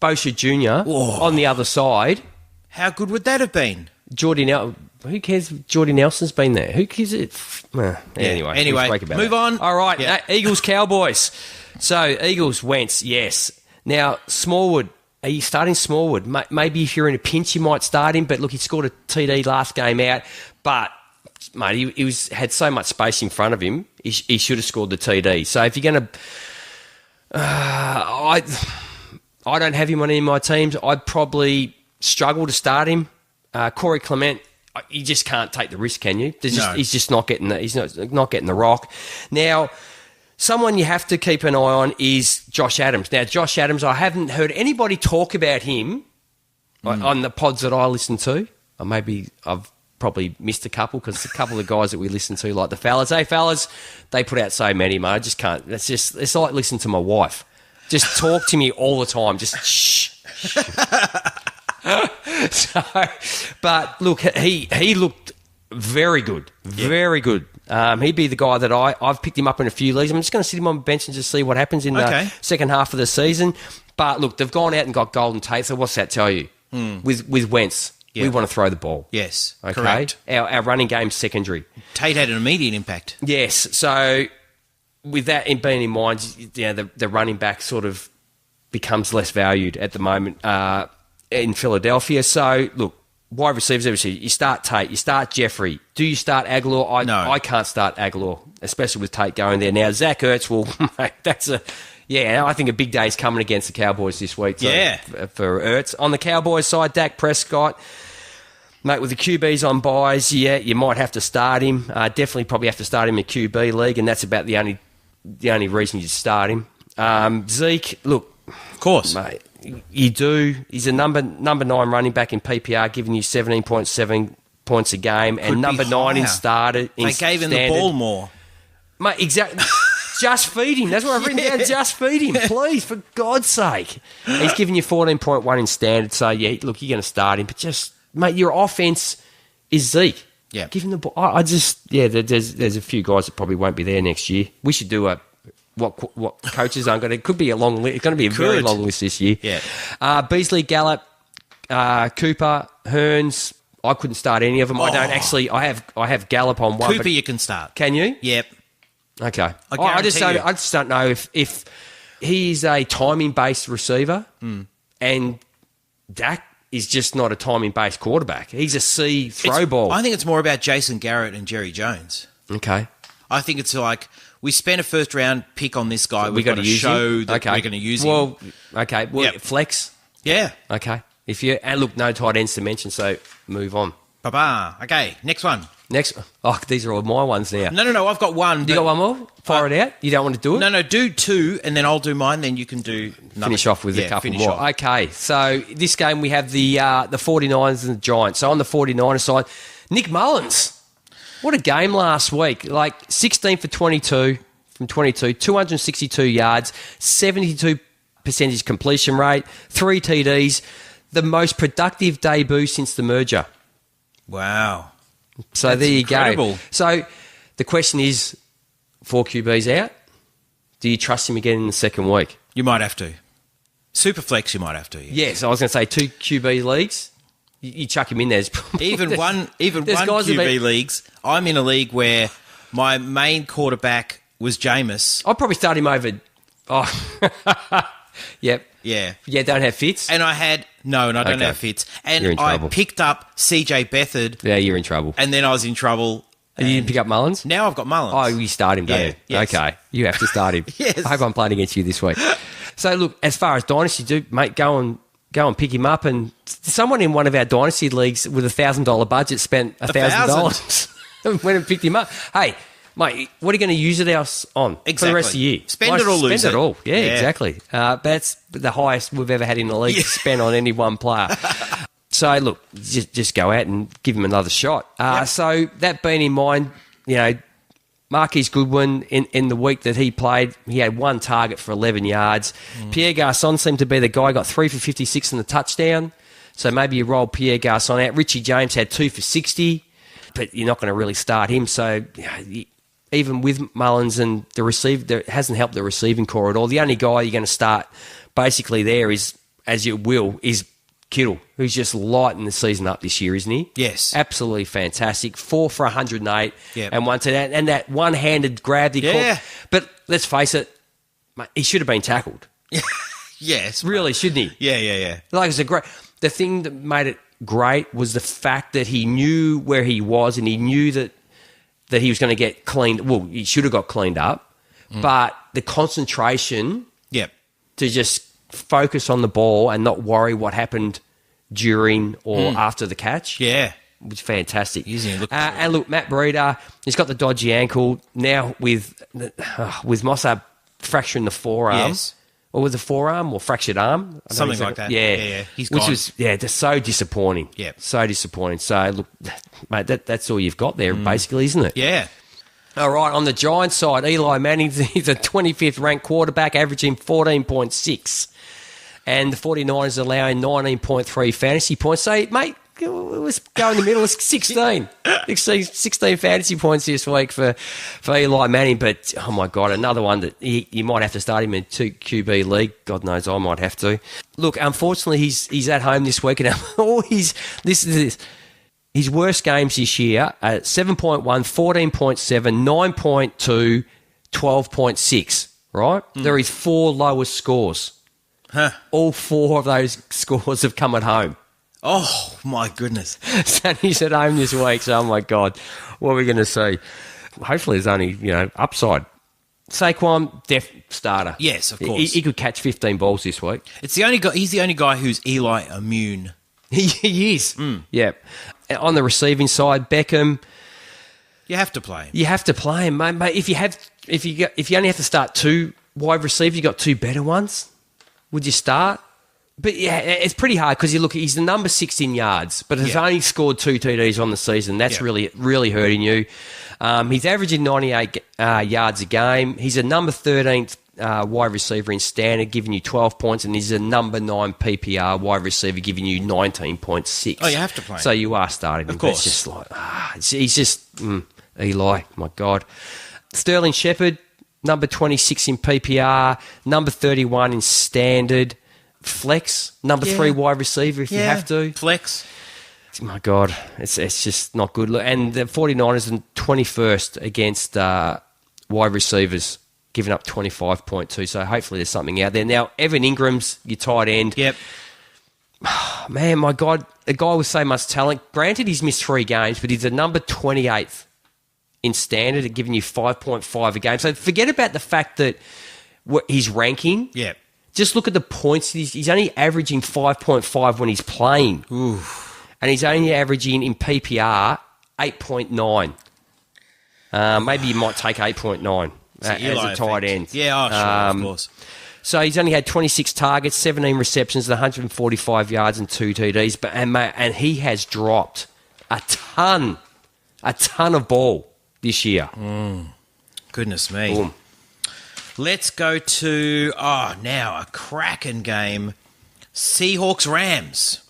G: Bosa Jr. on the other side.
F: How good would that have been?
G: Who cares if Jordy Nelson's been there? Who cares? Anyway, we'll speak about
F: move
G: that.
F: on.
G: All right,
F: Yeah.
G: Eagles, Cowboys. So, Eagles, Wentz, yes. Now, Smallwood, are you starting Smallwood? Maybe if you're in a pinch, you might start him, but look, he scored a TD last game out, but, mate, he had so much space in front of him, he should have scored the TD. So, if you're going to... I don't have him on any of my teams. I'd probably struggle to start him. Corey Clement, you just can't take the risk, can you?
F: No.
G: He's just not getting not getting the rock. Now, someone you have to keep an eye on is Josh Adams. Now, Josh Adams, I haven't heard anybody talk about him on the pods that I listen to. Or maybe I've probably missed a couple because a couple of guys that we listen to, like the fellas, hey fellas, they put out so many, mate. I just can't. It's like listening to my wife. Just talk to me all the time. Just shh. But look, he looked very good, very good. He'd be the guy that I've picked him up in a few leagues. I'm just going to sit him on the bench and just see what happens in the second half of the season. But look, they've gone out and got Golden Tate. So what's that tell you? With Wentz, we want to throw the ball.
F: Yes,
G: okay.
F: correct.
G: Our running game's secondary.
F: Tate had an immediate impact.
G: Yes. So with that being in mind, the running back sort of becomes less valued at the moment in Philadelphia. So, look, wide receivers, obviously, you start Tate, you start Jeffrey. Do you start Aguilar?
F: No.
G: I can't start Aguilar, especially with Tate going there. Now, Zach Ertz will, mate, I think a big day's coming against the Cowboys this week for Ertz. On the Cowboys side, Dak Prescott, mate, with the QBs on buys, you might have to start him. Definitely probably have to start him in QB league, and that's about the only reason you start him. Zeke, look,
F: of course,
G: mate, you do. He's a number 9 running back in PPR, giving you 17.7 points a game, and number 9 in starter.
F: They gave him the ball more,
G: mate. Exactly. Just feed him. That's what I've written down. Just feed him, please, for God's sake. He's giving you 14.1 in standard. So look, you're going to start him, but just, mate, your offense is Zeke.
F: Yeah,
G: give him the ball. There's a few guys that probably won't be there next year. We should do what coaches aren't going to. It could be a long list. It's going to be a very long list this year.
F: Yeah.
G: Beasley, Gallup, Cooper, Hearns. I couldn't start any of them. I don't actually. I have Gallup on one.
F: Cooper, you can start.
G: Can you?
F: Yep.
G: Okay.
F: I
G: just don't know if he's a timing based receiver and Dak is just not a timing based quarterback. He's a C throw ball.
F: I think it's more about Jason Garrett and Jerry Jones.
G: Okay.
F: I think it's like, we spent a first round pick on this guy. We've got to show that we're going to use him.
G: Well, okay. Well, flex.
F: Yeah.
G: Okay. And look, no tight ends to mention, so move on.
F: Ba-ba. Okay, next one.
G: These are all my ones now.
F: No, I've got one.
G: You got one more? Fire it out. You don't want to do it?
F: No, do 2, and then I'll do mine, then you can do another.
G: Finish off with a couple more. Okay, so this game we have the 49ers and the Giants. So on the 49ers side, Nick Mullins. What a game last week. Like 16 for 22 from 22, 262 yards, 72% completion rate, 3 TDs, the most productive debut since the merger.
F: Wow.
G: So
F: That's
G: there you
F: incredible.
G: go. So the question is, 4 QBs out. Do you trust him again in the second week?
F: You might have to. Superflex, you might have to. Yeah.
G: Yes, I was going to say 2 QB leagues. You chuck him in there.
F: Even one
G: there's guys who've
F: QB
G: been-
F: leagues. I'm in a league where my main quarterback was Jameis.
G: I'll probably start him over. Oh, yep.
F: Yeah.
G: Yeah, don't have Fitz.
F: And I don't
G: Okay.
F: have Fitz.
G: You're in
F: And I
G: trouble.
F: picked up CJ Beathard,
G: Yeah, you're in trouble.
F: and then I was in trouble.
G: And you didn't pick up Mullins?
F: Now I've got Mullins.
G: Oh, you start him, don't
F: Yeah,
G: you?
F: yes.
G: Okay, you have to start him.
F: Yes.
G: I hope I'm playing against you this week. So, look, as far as Dynasty do, mate, go and pick him up. And someone in one of our Dynasty leagues with $1,000 budget spent $1,000 went and picked him up. Hey, mate, what are you going to use it else on for the rest of the year?
F: Spend it or lose
G: Spend it
F: it.
G: all. Yeah,
F: Yeah.
G: exactly. That's the highest we've ever had in the league spent on any one player. So, look, just go out and give him another shot. So, that being in mind, you know, Marquise Goodwin, in the week that he played, he had 1 target for 11 yards. Pierre Garçon seemed to be the guy, got 3 for 56 and a touchdown. So maybe you roll Pierre Garçon out. Richie James had 2 for 60, but you're not going to really start him. So even with Mullins and the receiver, it hasn't helped the receiving core at all. The only guy you're going to start basically there is, as you will, is Kittle, who's just lighting the season up this year, isn't he?
F: Yes.
G: Absolutely fantastic. 4 for 108
F: Yep.
G: and 1 to that. And that one-handed grab he
F: Yeah.
G: caught. But let's face it, mate, he should have been tackled.
F: Yes.
G: Really, shouldn't he?
F: Yeah.
G: Like, it's a great. The thing that made it great was the fact that he knew where he was and he knew that he was going to get cleaned. Well, he should have got cleaned up, but the concentration
F: Yep.
G: to just focus on the ball and not worry what happened during or after the catch.
F: Yeah.
G: Was fantastic.
F: Easy to look
G: And look, Matt Breida, he's got the dodgy ankle now with Mossad fracturing the forearm.
F: Yes.
G: Or with the forearm or fractured arm. I don't know
F: Something
G: exactly.
F: like that.
G: Yeah.
F: Yeah. He's
G: Which
F: gone.
G: was, just so disappointing.
F: Yep.
G: So disappointing. So, look, mate, that's all you've got there, basically, isn't it?
F: Yeah.
G: All right, on the Giants side, Eli Manning, he's a 25th ranked quarterback, averaging 14.6. And the 49ers allowing 19.3 fantasy points. So, mate, let's go in the middle. It's 16. 16 fantasy points this week for Eli Manning. But, oh, my God, another one that you might have to start him in 2 QB league. God knows I might have to. Look, unfortunately, he's at home this week. And all his worst games this year are 7.1, 14.7, 9.2, 12.6, right? They're his 4 lowest scores.
F: Huh.
G: All 4 of those scores have come at home.
F: Oh, my goodness.
G: So he's at home this week, so oh my God, what are we going to see? Hopefully there's only, upside. Saquon, def starter.
F: Yes, of course.
G: He could catch 15 balls this week.
F: It's the only guy. He's the only guy who's Eli immune.
G: He is. Yeah. And on the receiving side, Beckham,
F: You have to play him.
G: you have to play him, mate. If you only have to start 2 wide receivers, you got 2 better ones. Would you start? But yeah, it's pretty hard because you look. He's the number 6 in yards, but has only scored 2 TDs on the season. That's really hurting you. He's averaging 98 yards a game. He's a number 13th wide receiver in standard, giving you 12 points, and he's a number 9 PPR wide receiver, giving you 19.6.
F: Oh, you have to play him.
G: So you are starting him.
F: Of course.
G: But it's just like he's just Eli. My God, Sterling Shepard, number 26 in PPR, number 31 in standard. Flex, number 3 wide receiver if you have to.
F: Flex.
G: My God, it's just not good. And the 49ers are 21st against wide receivers, giving up 25.2. So hopefully there's something out there. Now, Evan Ingram's your tight end.
F: Yep.
G: Man, my God, a guy with so much talent. Granted, he's missed 3 games, but he's the number 28th in standard at giving you 5.5 a game. So forget about the fact that his ranking.
F: Yep.
G: Just look at the points. He's only averaging 5.5 when he's playing.
F: Ooh.
G: And he's only averaging in PPR 8.9. Maybe you might take 8.9 as a tight end.
F: Yeah, sure, of course.
G: So he's only had 26 targets, 17 receptions, 145 yards and 2 TDs. And he has dropped a ton of ball this year.
F: Goodness me.
G: Boom.
F: Let's go to, now a cracking game. Seahawks-Rams.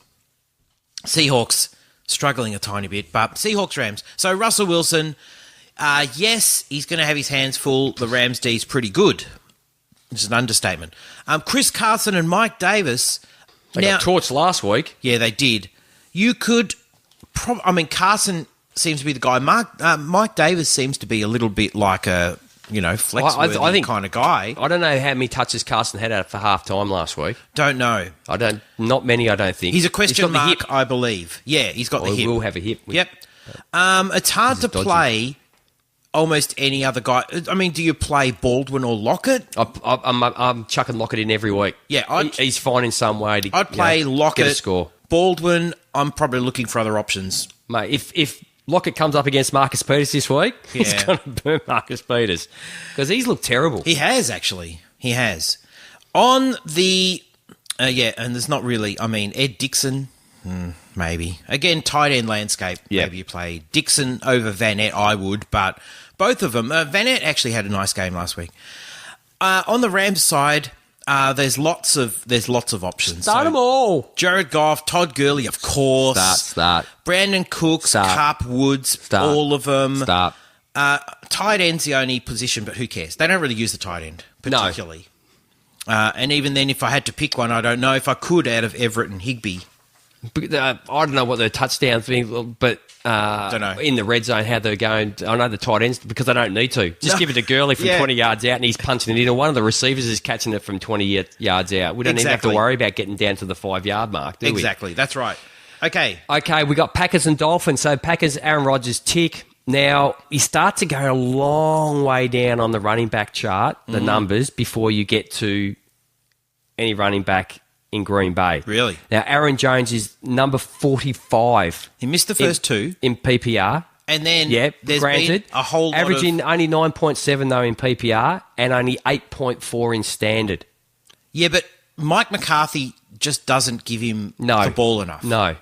F: Seahawks struggling a tiny bit. But Seahawks, Rams. So Russell Wilson, yes, he's going to have his hands full. The Rams D's pretty good. It's an understatement. Chris Carson and Mike Davis.
G: They got torched last week.
F: Yeah, they did. You could... Carson seems to be the guy. Mike Davis seems to be a little bit like a, flex-worthy
G: I think,
F: kind of guy.
G: I don't know how many touches Carson had out for half-time last week.
F: Don't know.
G: Not many, I don't think.
F: He's a question
G: got the
F: mark,
G: hip.
F: I believe. Yeah, he's got the hip.
G: He will have a hip.
F: Yep. It's hard to
G: dodgy.
F: play almost any other guy. I mean, do you play Baldwin or Lockett?
G: I'm chucking Lockett in every week.
F: Yeah,
G: he's finding some way to
F: I'd play Lockett,
G: get a score.
F: Baldwin, I'm probably looking for other options.
G: Mate, if Lockett comes up against Marcus Peters this week, he's
F: Yeah.
G: going to burn Marcus Peters because he's looked terrible.
F: He has, actually. He has. On the... and there's not really... Ed Dixon, maybe. Again, tight end landscape,
G: Yeah.
F: maybe you play Dixon over Vanette, I would, but both of them... Vanette actually had a nice game last week. On the Rams side... there's lots of options.
G: Start them all.
F: Jared Goff, Todd Gurley, of course.
G: Start.
F: Brandon Cooks,
G: Start.
F: Cup, Woods,
G: Start.
F: all of them.
G: Start.
F: Tight end's the only position, but who cares? They don't really use the tight end, particularly. And even then, if I had to pick one, I don't know if I could out of Everett and Higbee.
G: I don't know what the touchdowns mean, but
F: Don't know.
G: in the red zone how they're going. I know the tight ends because they don't need to. Just give it to Gurley from 20 yards out and he's punching it in. Or one of the receivers is catching it from 20 yards out. We don't even have to
F: Exactly.
G: worry about getting down to the 5-yard mark, do we?
F: Exactly, that's right. Okay.
G: Okay, we got Packers and Dolphins. So Packers, Aaron Rodgers, tick. Now, you start to go a long way down on the running back chart, the numbers, before you get to any running back in Green Bay.
F: Really?
G: Now, Aaron Jones is number 45
F: He missed the first two.
G: in PPR.
F: And then
G: There's
F: been a whole lot
G: averaging
F: of...
G: only 9.7 though in PPR and only 8.4 in standard.
F: Yeah, but Mike McCarthy just doesn't give him the ball enough.
G: No.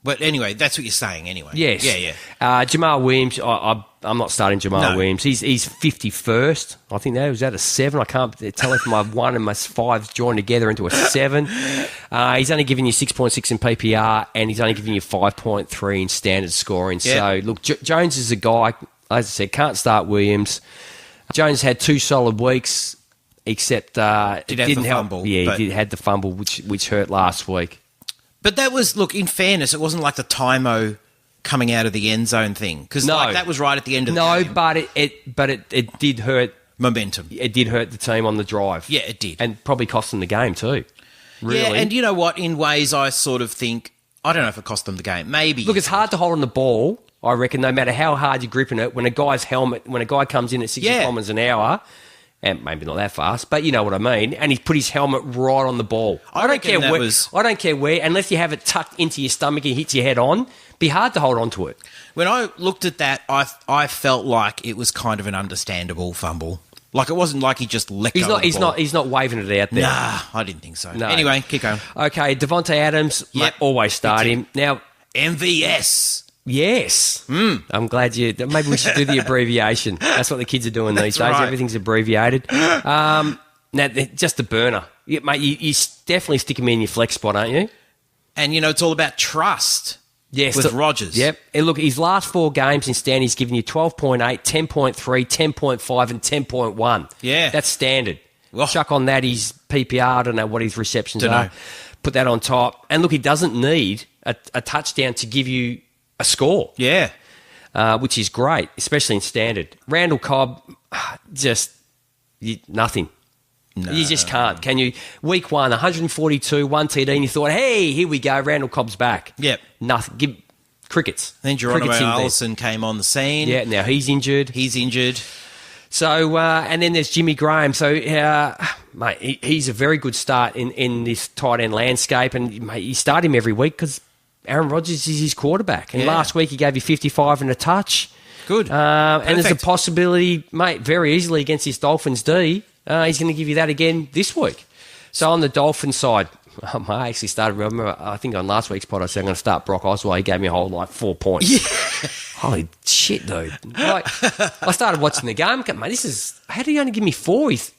F: But anyway, that's what you're saying anyway.
G: Yes.
F: Yeah.
G: Jamal Williams, I'm not starting Jamal
F: No.
G: Williams. He's 51st. I think that was at a 7. I can't tell if my 1 and my 5's joined together into a 7. He's only giving you 6.6 in PPR and he's only giving you 5.3 in standard scoring.
F: Yeah.
G: So, look, Jones is a guy, as I said, can't start Williams. Jones had 2 solid weeks, except it
F: Did have
G: didn't
F: the
G: help.
F: fumble,
G: Yeah,
F: but-
G: he had the fumble, which hurt last week.
F: But that was, look, in fairness, it wasn't like the Tymo coming out of the end zone thing. Because that was right at the end of the game.
G: But it did hurt.
F: Momentum.
G: It did hurt the team on the drive.
F: Yeah, it did.
G: And probably cost them the game too. Really.
F: Yeah, and you know what? In ways I sort of think, I don't know if it cost them the game. Maybe.
G: Look, it's hard to hold on the ball, I reckon, no matter how hard you're gripping it. When a guy comes in at 60 kilometres an hour, and maybe not that fast, but you know what I mean, and he put his helmet right on the ball. I don't
F: reckon
G: care
F: that
G: where,
F: was-
G: I don't care where, unless you have it tucked into your stomach and hits your head on, be hard to hold on to it.
F: When I looked at that, I felt like it was kind of an understandable fumble. Like, it wasn't like he just let go of the ball.
G: He's not waving it out there.
F: Nah, I didn't think so.
G: No.
F: Anyway, keep going.
G: Okay, Devontae Adams,
F: Yep.
G: mate, always start him. Now,
F: MVS.
G: yes. I'm glad maybe we should do the abbreviation. That's what the kids are doing these days.
F: right.
G: Everything's abbreviated. Now, just a burner. Yeah, mate, you definitely stick him in your flex spot, aren't you?
F: And, it's all about trust.
G: Yes.
F: With Rodgers.
G: Yep. And look, his last 4 games in stand, he's given you 12.8, 10.3, 10.5 and 10.1.
F: Yeah.
G: That's standard.
F: Well-
G: Chuck on that his PPR. I don't know what his receptions
F: Dunno.
G: are. Put that on top. And look, he doesn't need a touchdown to give you a score.
F: Yeah.
G: Which is great, especially in standard. Randall Cobb, nothing.
F: No.
G: You just can't, can you? Week 1, 142, 1 TD, and you thought, hey, here we go, Randall Cobb's back.
F: Yep.
G: Nothing. Give crickets.
F: Then Geronimo
G: Crickets in there.
F: Allison came on the scene.
G: Yeah, now he's injured.
F: He's injured.
G: So, and then there's Jimmy Graham. So, mate, he's a very good start in this tight end landscape, and mate, you start him every week because Aaron Rodgers is his quarterback. And
F: Yeah.
G: last week he gave you 55 and a touch.
F: Good.
G: And there's a
F: Perfect.
G: possibility, mate, very easily against this Dolphins D, he's going to give you that again this week. So on the Dolphins side, I actually started, remember, I think on last week's pod, I said I'm going to start Brock Osweiler. He gave me a whole, 4 points. Yeah. Holy shit, dude. I started watching the game. Mate, how did he only give me 4? He's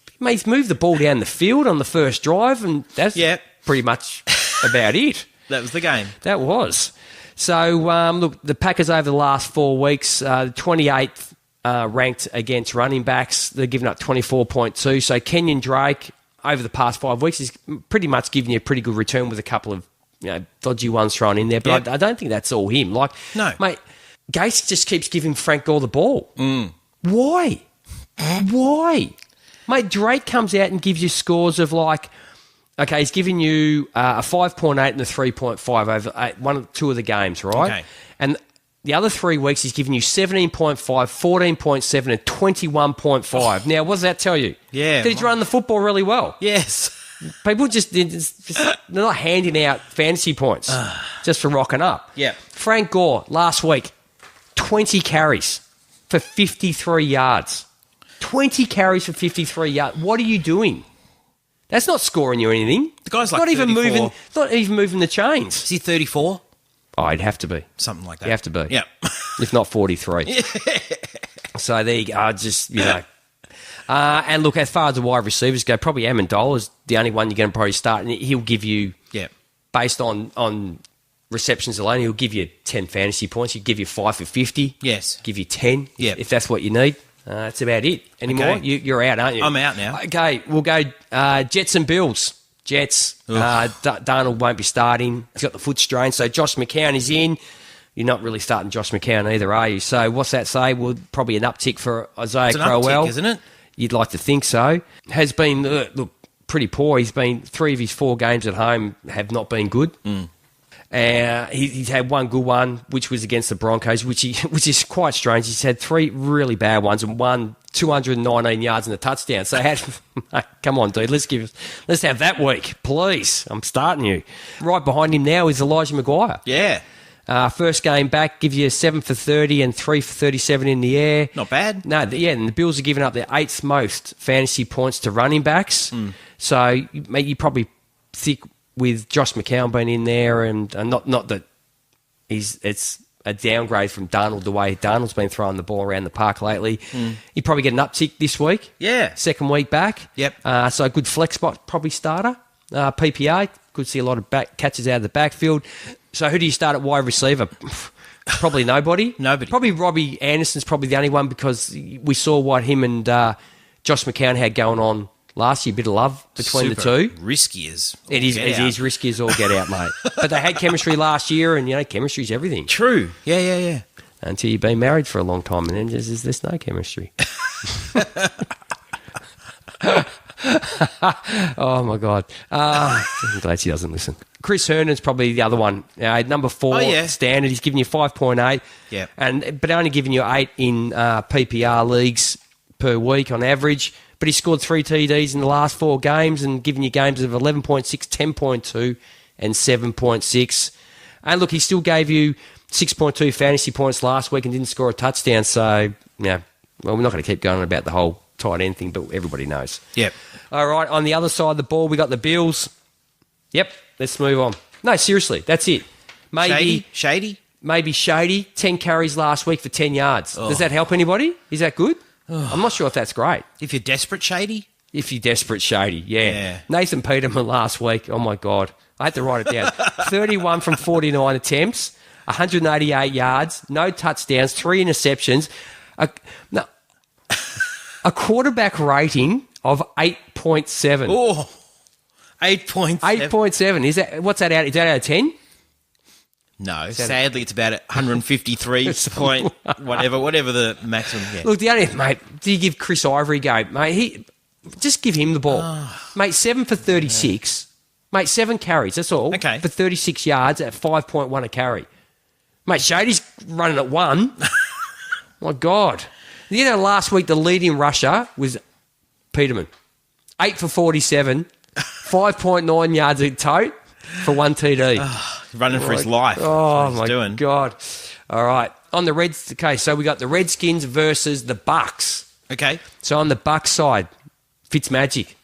G: moved the ball down the field on the first drive, and that's pretty much about it.
F: That was the game.
G: That was. So, look, the Packers over the last 4 weeks, 28th ranked against running backs. They're giving up 24.2. So Kenyon Drake, over the past 5 weeks, is pretty much giving you a pretty good return with a couple of dodgy ones thrown in there. But I don't think that's all him. Like,
F: No.
G: mate, Gase just keeps giving Frank Gore the ball. Why? Why? Mate, Drake comes out and gives you scores of like, okay, he's giving you a 5.8 and a 3.5 over two of the games, right?
F: Okay.
G: And the other 3 weeks, he's giving you 17.5, 14.7 and 21.5. Now, what does that tell you?
F: Yeah.
G: That he's running the football really well.
F: Yes.
G: People they're not handing out fantasy points just for rocking up.
F: Yeah.
G: Frank Gore, last week, 20 carries for 53 yards. 20 carries for 53 yards. What are you doing? That's not scoring you anything.
F: The guy's like
G: not even
F: 34.
G: moving the chains.
F: Is he 34?
G: Oh, it'd have to be.
F: Something like that.
G: You have to be.
F: Yeah.
G: If not 43. So there you go. And look, as far as the wide receivers go, probably Amendola's the only one you're going to probably start, and he'll give you, based on receptions alone, he'll give you 10 fantasy points. He'll give you 5 for 50.
F: Yes.
G: Give you 10
F: Yeah.
G: if that's what you need. That's about it. Anymore?
F: Okay.
G: You're out, aren't you?
F: I'm out now.
G: Okay, we'll go Jets and Bills. Jets, Darnold won't be starting. He's got the foot strain, so Josh McCown is in. You're not really starting Josh McCown either, are you? So what's that say? Well, probably an uptick for Isaiah Crowell.
F: Uptick, isn't it?
G: You'd like to think so. Has been, look, pretty poor. He's been 3 of his 4 games at home have not been good. He's had one good one, which was against the Broncos, which is quite strange. He's had 3 really bad ones and one 219 yards and a touchdown. So come on, dude, let's have that week, please. I'm starting you. Right behind him now is Elijah Maguire.
F: Yeah.
G: First game back, gives you 7 for 30 and 3 for 37 in the air.
F: Not bad.
G: No, and the Bills are giving up their 8th most fantasy points to running backs. So you probably think with Josh McCown being in there, and not that it's a downgrade from Darnold the way Darnold's been throwing the ball around the park lately. You probably get an uptick this week.
F: Yeah.
G: Second week back.
F: Yep.
G: So a good flex spot, probably starter. PPA, could see a lot of catches out of the backfield. So who do you start at wide receiver? Probably nobody.
F: Nobody.
G: Probably Robbie Anderson's probably the only one because we saw what him and Josh McCown had going on last year. A bit of love between the two.
F: Risky as
G: It is risky as all get out, mate. But they had chemistry last year, and chemistry's everything.
F: True. Yeah.
G: Until you've been married for a long time, and then there's no chemistry. Oh my God! I'm glad she doesn't listen. Chris Hernan's probably the other one. Number 4 standard. He's giving you 5.8.
F: Yeah.
G: But only giving you 8 in PPR leagues per week on average. But he scored 3 TDs in the last 4 games and giving you games of 11.6, 10.2, and 7.6. And look, he still gave you 6.2 fantasy points last week and didn't score a touchdown. So, we're not going to keep going about the whole tight end thing, but everybody knows.
F: Yep.
G: All right, on the other side of the ball, we got the Bills. Yep, let's move on. No, seriously, that's it.
F: Shady?
G: Maybe Shady, 10 carries last week for 10 yards. Does that help anybody? Is that good? I'm not sure if that's great.
F: If you're desperate, Shady?
G: If you're desperate, Shady, yeah. Nathan Peterman last week, oh my God. I had to write it down. 31 from 49 attempts, 188 yards, no touchdowns, 3 interceptions. A quarterback rating of 8.7.
F: Oh, 8.7.
G: 8.7. What's that out? Is that out of 10?
F: No, sadly, it's about 153 point whatever the maximum. Yeah.
G: Look, the only mate, do you give Chris Ivory a go, mate? Just give him the ball, mate. 7 for 36, mate. 7 carries. That's all.
F: Okay.
G: For 36 yards at 5.1 a carry, mate. Shady's running at 1. My God. Last week the leading rusher was Peterman. 8 for 47, 5.9 yards a tote for 1 TD.
F: Running for his life.
G: Oh, my God. All right. On the Reds, okay, so we got the Redskins versus the Bucks.
F: Okay.
G: So on the Bucks side, Fitzmagic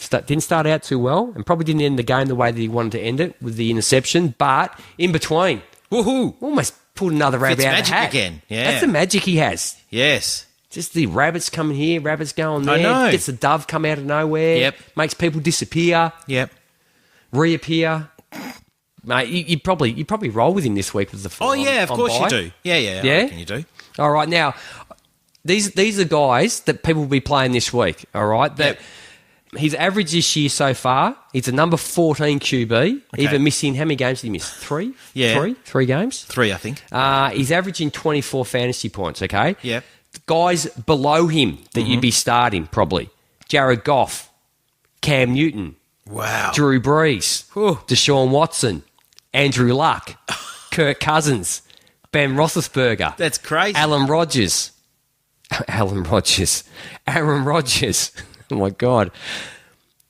G: didn't start out too well and probably didn't end the game the way that he wanted to end it with the interception, but in between,
F: woohoo,
G: almost pulled another rabbit out of the hat.
F: Again. Yeah.
G: That's the magic he has.
F: Yes.
G: Just the rabbits coming here, rabbits going there.
F: I know.
G: Gets the dove come out of nowhere.
F: Yep.
G: Makes people disappear.
F: Yep.
G: Reappear. mate, you probably roll with him this week with the
F: Oh, yeah, of course you do. Yeah, I reckon you do.
G: All right, now, these are guys that people will be playing this week, all right? That his average this year so far, he's a number 14 QB, even missing, how many games did he miss? 3?
F: Yeah.
G: Three games?
F: 3, I think.
G: He's averaging 24 fantasy points, okay?
F: Yeah.
G: Guys below him that you'd be starting, probably. Jared Goff, Cam Newton,
F: Wow.
G: Drew Brees, Deshaun Watson, Andrew Luck, Kirk Cousins, Ben Roethlisberger.
F: That's crazy.
G: Aaron Rodgers. Aaron Rodgers. Oh, my God.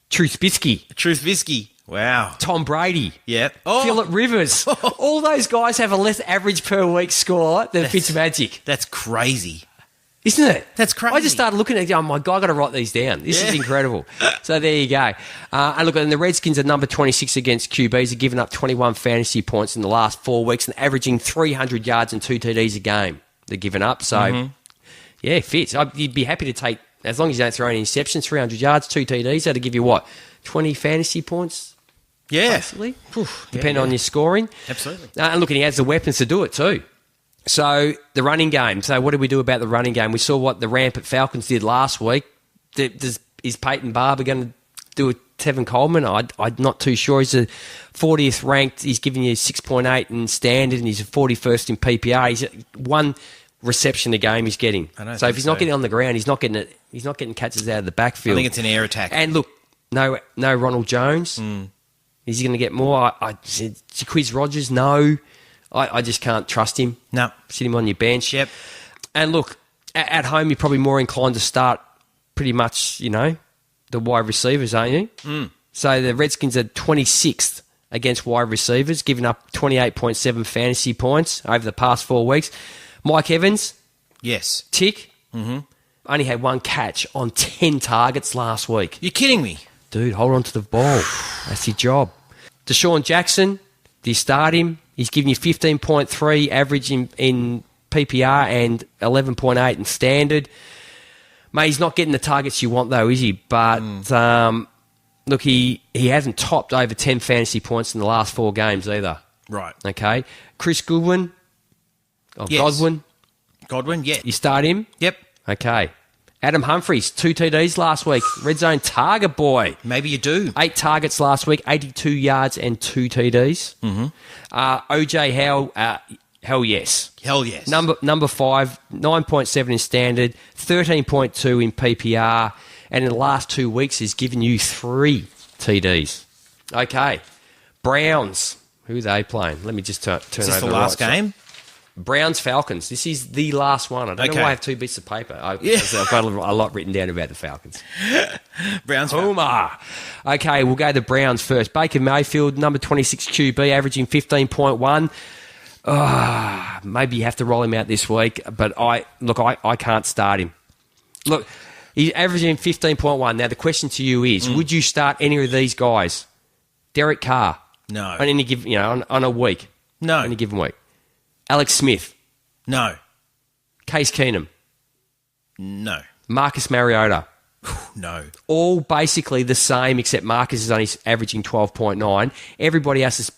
F: Trubisky. Wow.
G: Tom Brady.
F: Yep. Oh,
G: Phillip Rivers. All those guys have a less average per week score than Fitzmagic.
F: that's crazy.
G: Isn't it?
F: That's crazy.
G: I just started looking at it, oh my God, I've got to write these down. This is incredible. So there you go. And look, and the Redskins are number 26 against QBs. Have given up 21 fantasy points in the last 4 weeks and averaging 300 yards and 2 TDs a game. They're giving up. So, yeah, fits. You'd be happy to take, as long as you don't throw any interceptions, 300 yards, 2 TDs. That'll give you what? 20 fantasy points?
F: Yeah.
G: Basically. Depending on your scoring.
F: Absolutely.
G: And look, and he has the weapons to do it too. So, the running game. So, what did we do about the running game? We saw what the rampant Falcons did last week. Is Peyton Barber going to do a Tevin Coleman? I'm not too sure. He's a 40th ranked. He's giving you 6.8 in standard, and he's a 41st in PPR. He's one reception a game he's getting. So, if he's not getting on the ground, he's not getting it. He's not getting catches out of the backfield.
F: I think it's an air attack.
G: And look, no Ronald Jones. Is he going to get more? I said Jacquizz Rodgers. No. I just can't trust him.
F: No.
G: Sit him on your bench.
F: Yep.
G: And look, at home, you're probably more inclined to start pretty much, the wide receivers, aren't you? So the Redskins are 26th against wide receivers, giving up 28.7 fantasy points over the past 4 weeks. Mike Evans.
F: Yes.
G: Tick. Only had 1 catch on 10 targets last week.
F: You're kidding me.
G: Dude, hold on to the ball. That's your job. Deshaun Jackson, do you start him? He's giving you 15.3 average in PPR and 11.8 in standard. Mate, he's not getting the targets you want, though, is he? But, look, he hasn't topped over 10 fantasy points in the last 4 games either.
F: Right.
G: Okay. Chris Goodwin.
F: Godwin, yeah.
G: You start him?
F: Yep.
G: Okay. Adam Humphries, 2 TDs last week. Red zone target boy.
F: Maybe you do.
G: 8 targets last week, 82 yards and 2 TDs. OJ hell yes.
F: Hell yes.
G: Number 5, 9.7 in standard, 13.2 in PPR, and in the last 2 weeks has given you 3 TDs. Okay. Browns. Who are they playing? Let me just turn over.
F: Is this the last game?
G: Browns Falcons. This is the last one. I don't know why I have 2 bits of paper. I've got a lot written down about the Falcons.
F: Browns.
G: Homer. Okay, we'll go the Browns first. Baker Mayfield, number 26 QB, averaging 15.1. Maybe you have to roll him out this week, but I can't start him. Look, he's averaging 15.1. Now the question to you is, would you start any of these guys? Derek Carr.
F: No.
G: On any given, on a week.
F: No.
G: On any given week. Alex Smith.
F: No.
G: Case Keenum.
F: No.
G: Marcus Mariota.
F: No.
G: All basically the same, except Marcus is only averaging 12.9. Everybody else is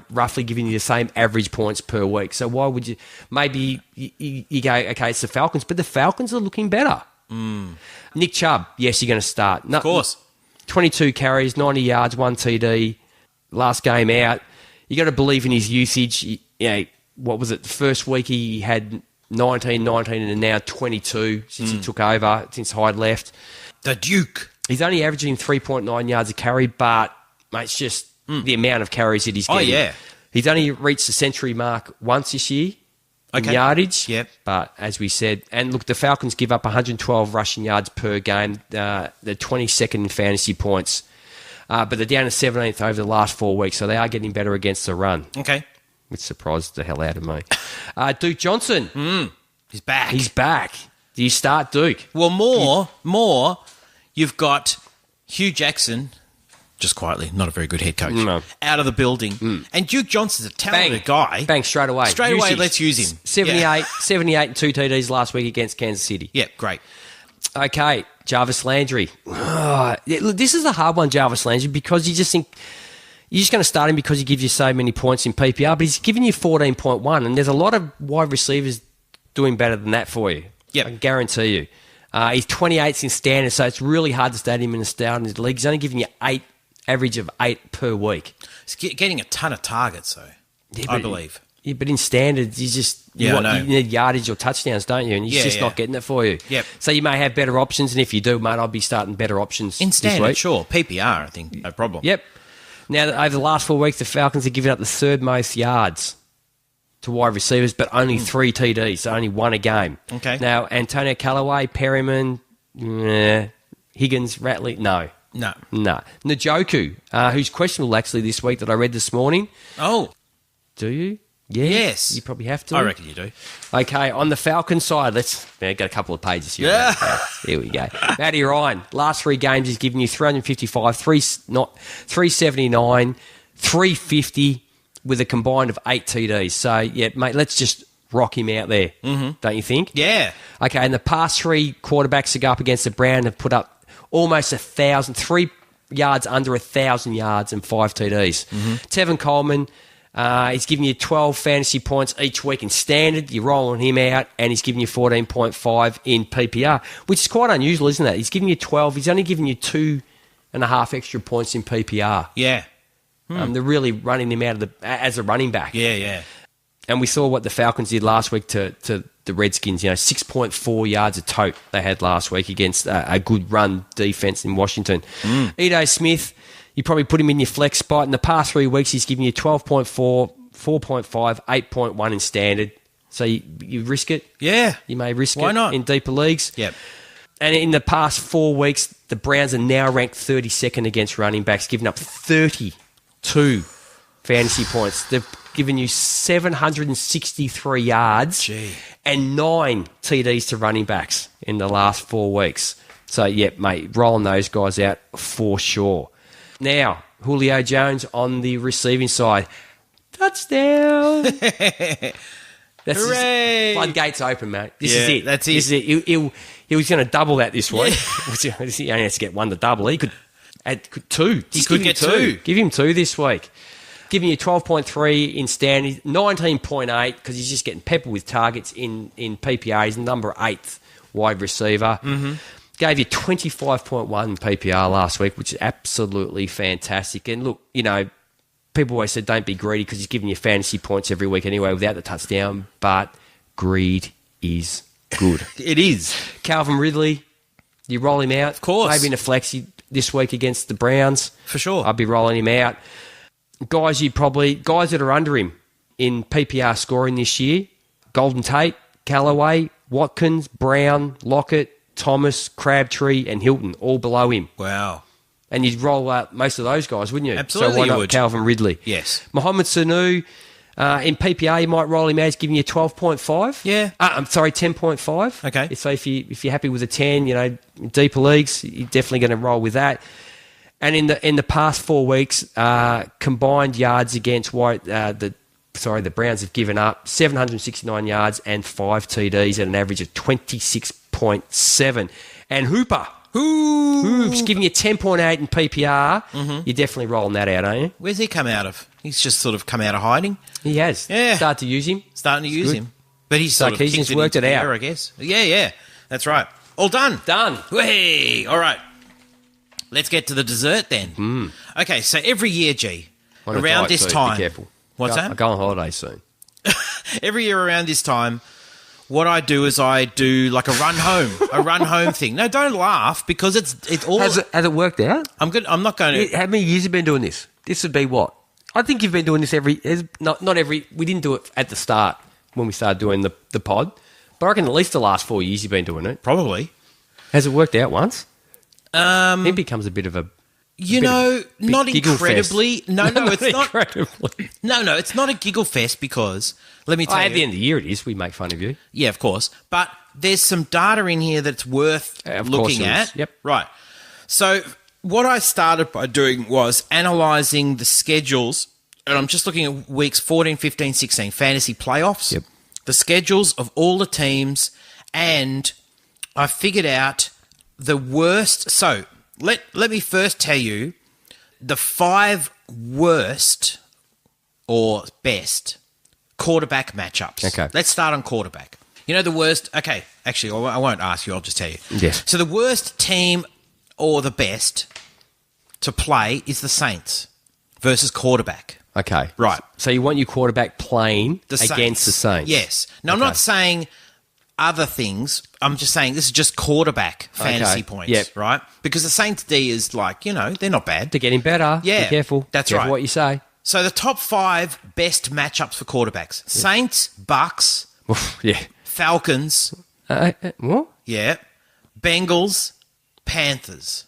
G: roughly giving you the same average points per week. So why would you... Maybe you go, okay, it's the Falcons, but the Falcons are looking better. Nick Chubb, yes, you're going to start.
F: Of course.
G: 22 carries, 90 yards, 1 TD, last game out. You got to believe in his usage. What was it? The first week he had 19, and now 22 since he took over, since Hyde left.
F: The Duke.
G: He's only averaging 3.9 yards a carry, but mate, it's just the amount of carries that he's getting.
F: Oh, yeah.
G: He's only reached the century mark once this year in yardage.
F: Yep.
G: But as we said, and look, the Falcons give up 112 rushing yards per game. They're 22nd in fantasy points. But they're down to 17th over the last 4 weeks, so they are getting better against the run.
F: Okay.
G: Which surprised the hell out of me. Duke Johnson.
F: He's back.
G: He's back. Do you start Duke?
F: Well, more. You've got Hugh Jackson, just quietly, not a very good head coach, out of the building. And Duke Johnson's a talented guy.
G: Bang, straight away.
F: Let's use him.
G: 78 and 2 TDs last week against Kansas City.
F: Yeah, great.
G: Okay, Jarvis Landry. Look, this is a hard one, Jarvis Landry, because you just think... you're just going to start him because he gives you so many points in PPR, but he's giving you 14.1, and there's a lot of wide receivers doing better than that for you.
F: Yep.
G: I can guarantee you. He's 28th in standard, so it's really hard to start him in a standard league. He's only giving you average of 8 per week.
F: He's getting a ton of targets, though, I believe.
G: Yeah, but in standards, you need yardage or touchdowns, don't you? And he's just not getting it for you.
F: Yep.
G: So you may have better options, and if you do, mate, I'll be starting better options
F: In standard,
G: this week.
F: sure. PPR, I think, no problem.
G: Yep. Now, over the last 4 weeks, the Falcons have given up the third most yards to wide receivers, but only 3 TDs, so only 1 a game.
F: Okay.
G: Now, Antonio Callaway, Perryman, Higgins, Ratley, no. Njoku, who's questionable actually this week that I read this morning.
F: Oh.
G: Do you? Yeah.
F: Yes.
G: You probably have to.
F: I reckon you do.
G: Okay, on the Falcons side, got a couple of pages here.
F: Yeah.
G: Here we go. Matty Ryan, last 3 games, he's given you 355, 379, 350 with a combined of 8 TDs. So, yeah, mate, let's just rock him out there, don't you think?
F: Yeah.
G: Okay, and the past 3 quarterbacks to go up against the Browns have put up almost 1,000, 3 yards under 1,000 yards and 5 TDs. Tevin Coleman, he's giving you 12 fantasy points each week in standard. You're rolling him out, and he's giving you 14.5 in PPR, which is quite unusual, isn't it? He's giving you 12. He's only giving you 2.5 extra points in PPR.
F: Yeah.
G: They're really running him out of as a running back.
F: Yeah.
G: And we saw what the Falcons did last week to the Redskins. 6.4 yards a tote they had last week against a good run defense in Washington. Edo Smith, you probably put him in your flex spot. In the past 3 weeks, he's given you 12.4, 4.5, 8.1 in standard. So you risk it.
F: Yeah.
G: You may risk
F: Why
G: it
F: not?
G: in deeper leagues.
F: Yep.
G: And in the past 4 weeks, the Browns are now ranked 32nd against running backs, giving up 32 fantasy points. They've given you 763 yards and 9 TDs to running backs in the last 4 weeks. So, yeah, mate, rolling those guys out for sure. Now, Julio Jones on the receiving side. Touchdown! That's
F: Hooray!
G: Floodgates open, mate. This
F: Yeah,
G: is it.
F: that's it.
G: This is it. He was going to double that this week. He only has to get 1 to double. He could add 2.
F: He could get 2.
G: Give him 2 this week. Giving you 12.3 in standard, 19.8 because he's just getting peppered with targets in PPR. He's number 8th wide receiver. Gave you 25.1 in PPR last week, which is absolutely fantastic. And look, people always said don't be greedy because he's giving you fantasy points every week anyway without the touchdown, but greed is good.
F: It is.
G: Calvin Ridley, you roll him out.
F: Of course.
G: Maybe in a flexi this week against the Browns.
F: For sure.
G: I'd be rolling him out. Guys that are under him in PPR scoring this year, Golden Tate, Callaway, Watkins, Brown, Lockett, Thomas, Crabtree, and Hilton, all below him.
F: Wow.
G: And you'd roll out most of those guys, wouldn't you?
F: Absolutely
G: So why
F: you
G: not
F: would.
G: Calvin Ridley?
F: Yes.
G: Mohamed Sanu, in PPR, you might roll him out. He's giving you 12.5.
F: Yeah.
G: I'm sorry, 10.5.
F: Okay.
G: So if you're happy with a 10, deeper leagues, you're definitely going to roll with that. And in the past 4 weeks, combined yards against the Browns have given up 769 yards and 5 TDs at an average of 26.7. And Hoops giving you 10.8 in PPR. You're definitely rolling that out, aren't you?
F: Where's he come out of? He's just sort of come out of hiding.
G: He has.
F: Yeah.
G: Started to use him.
F: Starting to use
G: good.
F: him. But he's sort of
G: Sarkisian's
F: kicked
G: worked
F: into
G: it
F: the
G: out.
F: air, I guess. Yeah. That's right. All done.
G: Done.
F: Hey, all right. Let's get to the dessert then. Okay, so every year,
G: On a
F: around
G: diet
F: this
G: too,
F: time.
G: Be careful.
F: What's
G: I
F: that?
G: go on holiday soon.
F: Every year around this time, what I do is I do like a run home thing. No, don't laugh because it's all.
G: Has it worked out?
F: I'm good. I'm not going to.
G: How many years have you been doing this? This would be what? I think you've been doing this not every. We didn't do it at the start when we started doing the pod, but I reckon at least the last 4 years you've been doing it.
F: Probably.
G: Has it worked out once? It becomes a bit of a.
F: Not
G: giggle
F: incredibly.
G: fest.
F: No, it's not.
G: Incredibly.
F: No, it's not a giggle fest because let me tell you.
G: At the end of the year, it is. We make fun of you.
F: Yeah, of course. But there's some data in here that's worth
G: Of course
F: looking
G: there
F: at.
G: is. Yep.
F: Right. So what I started by doing was analysing the schedules, and I'm just looking at weeks 14, 15, 16, fantasy playoffs,
G: Yep.
F: the schedules of all the teams, and I figured out the worst. So let me first tell you the 5 worst or best quarterback matchups.
G: Okay.
F: Let's start on quarterback. You know the worst... Okay, actually, I won't ask you. I'll just tell you.
G: Yes.
F: So the worst team or the best to play is the Saints versus quarterback.
G: Okay.
F: Right.
G: So you want your quarterback playing
F: The Saints.
G: against the Saints?
F: Yes. Now, I'm not saying other things. I'm just saying this is just quarterback fantasy
G: Okay.
F: points,
G: Yep.
F: right? Because the Saints D is like, they're not bad.
G: They're getting better.
F: Yeah,
G: Be careful.
F: that's
G: Careful
F: right.
G: what you say.
F: So the top 5 best matchups for quarterbacks. Saints, Bucks,
G: Yeah.
F: Falcons,
G: What?
F: yeah, Bengals, Panthers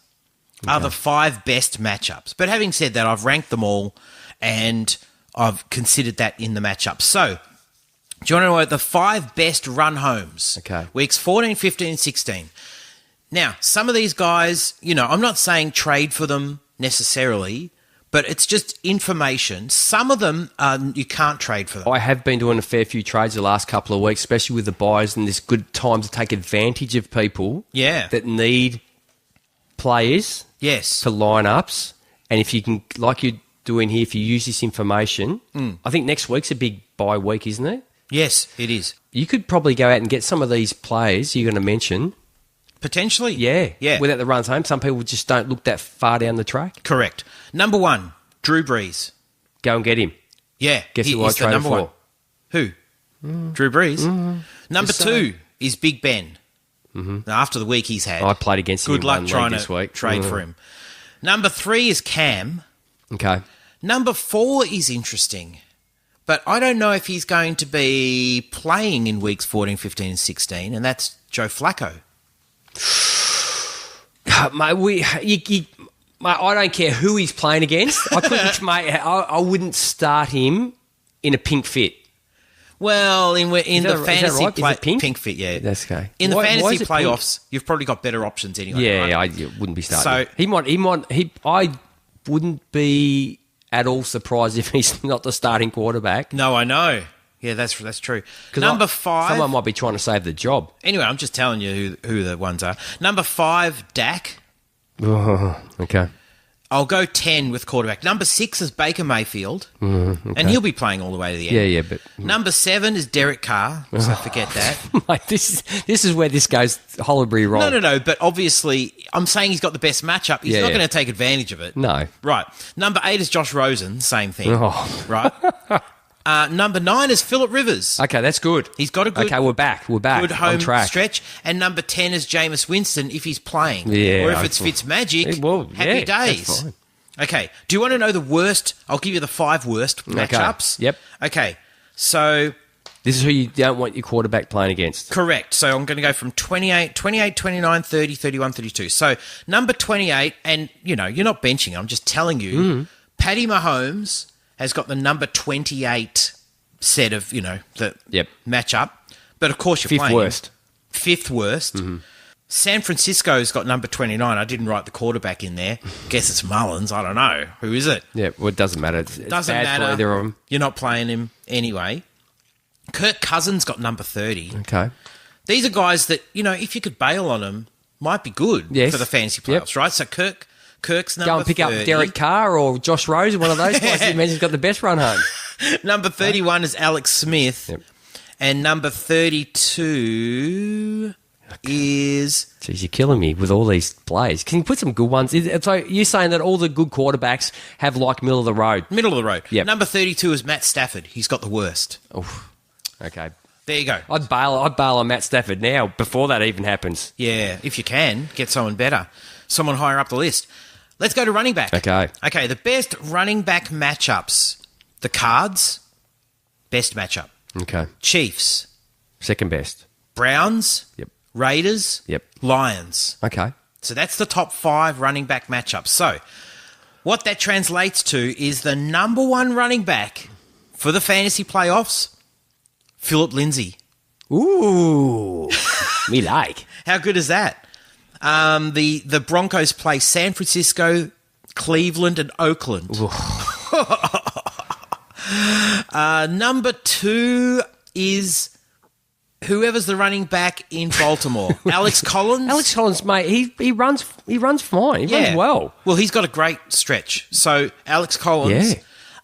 F: are the 5 best matchups. But having said that, I've ranked them all and I've considered that in the matchups. So, do you want to know the 5 best run homes?
G: Okay.
F: Weeks 14, 15, and 16. Now, some of these guys, I'm not saying trade for them necessarily, but it's just information. Some of them you can't trade for them.
G: I have been doing a fair few trades the last couple of weeks, especially with the buyers, and this good time to take advantage of people
F: Yeah.
G: that need players
F: Yes.
G: for lineups. And if you can, like you're doing here, if you use this information, I think next week's a big buy week, isn't it?
F: Yes, it is.
G: You could probably go out and get some of these players you're going to mention.
F: Potentially.
G: Yeah.
F: Yeah.
G: Without the runs home. Some people just don't look that far down the track.
F: Correct. Number 1, Drew Brees.
G: Go and get him.
F: Yeah.
G: Guess who I
F: he's the
G: traded
F: number
G: for?
F: 1. Who? Drew Brees. Number
G: Just
F: 2 is Big Ben. Now, after the week he's had.
G: I played against him
F: Good
G: in
F: luck
G: one
F: trying
G: league this
F: to
G: week.
F: trade for him. Number 3 is Cam.
G: Okay.
F: Number 4 is interesting. But I don't know if he's going to be playing in weeks 14, 15, and 16, and that's Joe Flacco.
G: Mate, I don't care who he's playing against. I couldn't, mate. I wouldn't start him in a pink fit.
F: Well, in the
G: that
F: fantasy
G: right? Is it pink?
F: fit, yeah.
G: That's okay.
F: In the
G: Why
F: fantasy
G: is it
F: playoffs, you've probably got better options anyway.
G: Yeah,
F: right?
G: I wouldn't be starting.
F: So-
G: I wouldn't be at all surprised if he's not the starting quarterback.
F: No, I know. Yeah, that's true.
G: 'Cause
F: Number 5.
G: Someone might be trying to save the job.
F: Anyway, I'm just telling you who the ones are. Number 5, Dak.
G: Okay.
F: I'll go 10 with quarterback. Number 6 is Baker Mayfield, and he'll be playing all the way to the end.
G: Yeah, but
F: Number 7 is Derek Carr, so forget that.
G: mate, this is where this goes Hollybury wrong.
F: No, but obviously, I'm saying he's got the best matchup. He's
G: Yeah,
F: not
G: yeah.
F: going to take advantage of it.
G: No.
F: Right. Number 8 is Josh Rosen, same thing.
G: Oh.
F: Right. Number 9 is Phillip Rivers.
G: Okay, that's good.
F: He's got a good,
G: Okay, we're back. We're back.
F: good
G: on
F: home
G: track.
F: stretch. And number 10 is Jameis Winston if he's playing.
G: Yeah,
F: or if
G: I
F: it's
G: thought-
F: Fitzmagic,
G: Well,
F: happy
G: yeah, that's
F: days.
G: fine.
F: Okay. Do you want to know the worst? I'll give you the 5 worst matchups.
G: Yep.
F: Okay. So,
G: This is who you don't want your quarterback playing against.
F: correct. So, I'm going to go from 28, 29, 30, 31, 32. So, number 28, and, you're not benching. I'm just telling you, Patty Mahomes has got the number 28 set of, the
G: Yep.
F: matchup. But, of course, you're
G: Fifth
F: playing.
G: worst.
F: Fifth worst. San Francisco's got number 29. I didn't write the quarterback in there. Guess it's Mullins. I don't know. Who is it?
G: Yeah, well, it doesn't matter. It's
F: Doesn't
G: bad
F: matter.
G: for either of them.
F: You're not playing him anyway. Kirk Cousins got number 30.
G: Okay.
F: These are guys that, if you could bail on them, might be good
G: Yes.
F: for the fantasy
G: Yep.
F: playoffs, right? So Kirk's number
G: Go and pick
F: 30.
G: up Derek Carr or Josh Rosen, one of those guys you mentioned got the best run home.
F: Number 31 is Alex Smith.
G: Yep.
F: And number 32 is...
G: Jeez, you're killing me with all these plays. Can you put some good ones? So you're saying that all the good quarterbacks have like middle of the road?
F: middle of the road.
G: Yep.
F: Number 32 is Matt Stafford. He's got the worst.
G: Okay.
F: There you go.
G: I'd bail on Matt Stafford now before that even happens.
F: Yeah, if you can, get someone better. Someone higher up the list. Let's go to running back.
G: Okay.
F: Okay, the best running back matchups. The Cards, best matchup.
G: Okay.
F: Chiefs,
G: Second best.
F: Browns,
G: Yep.
F: Raiders,
G: Yep.
F: Lions.
G: Okay.
F: So that's the top 5 running back matchups. So what that translates to is the number 1 running back for the fantasy playoffs, Philip Lindsay.
G: Ooh. Me like.
F: How good is that? The Broncos play San Francisco, Cleveland, and Oakland. Number 2 is whoever's the running back in Baltimore, Alex Collins.
G: Alex Collins, mate, he runs fine. He runs well.
F: Well, he's got a great stretch. So Alex Collins.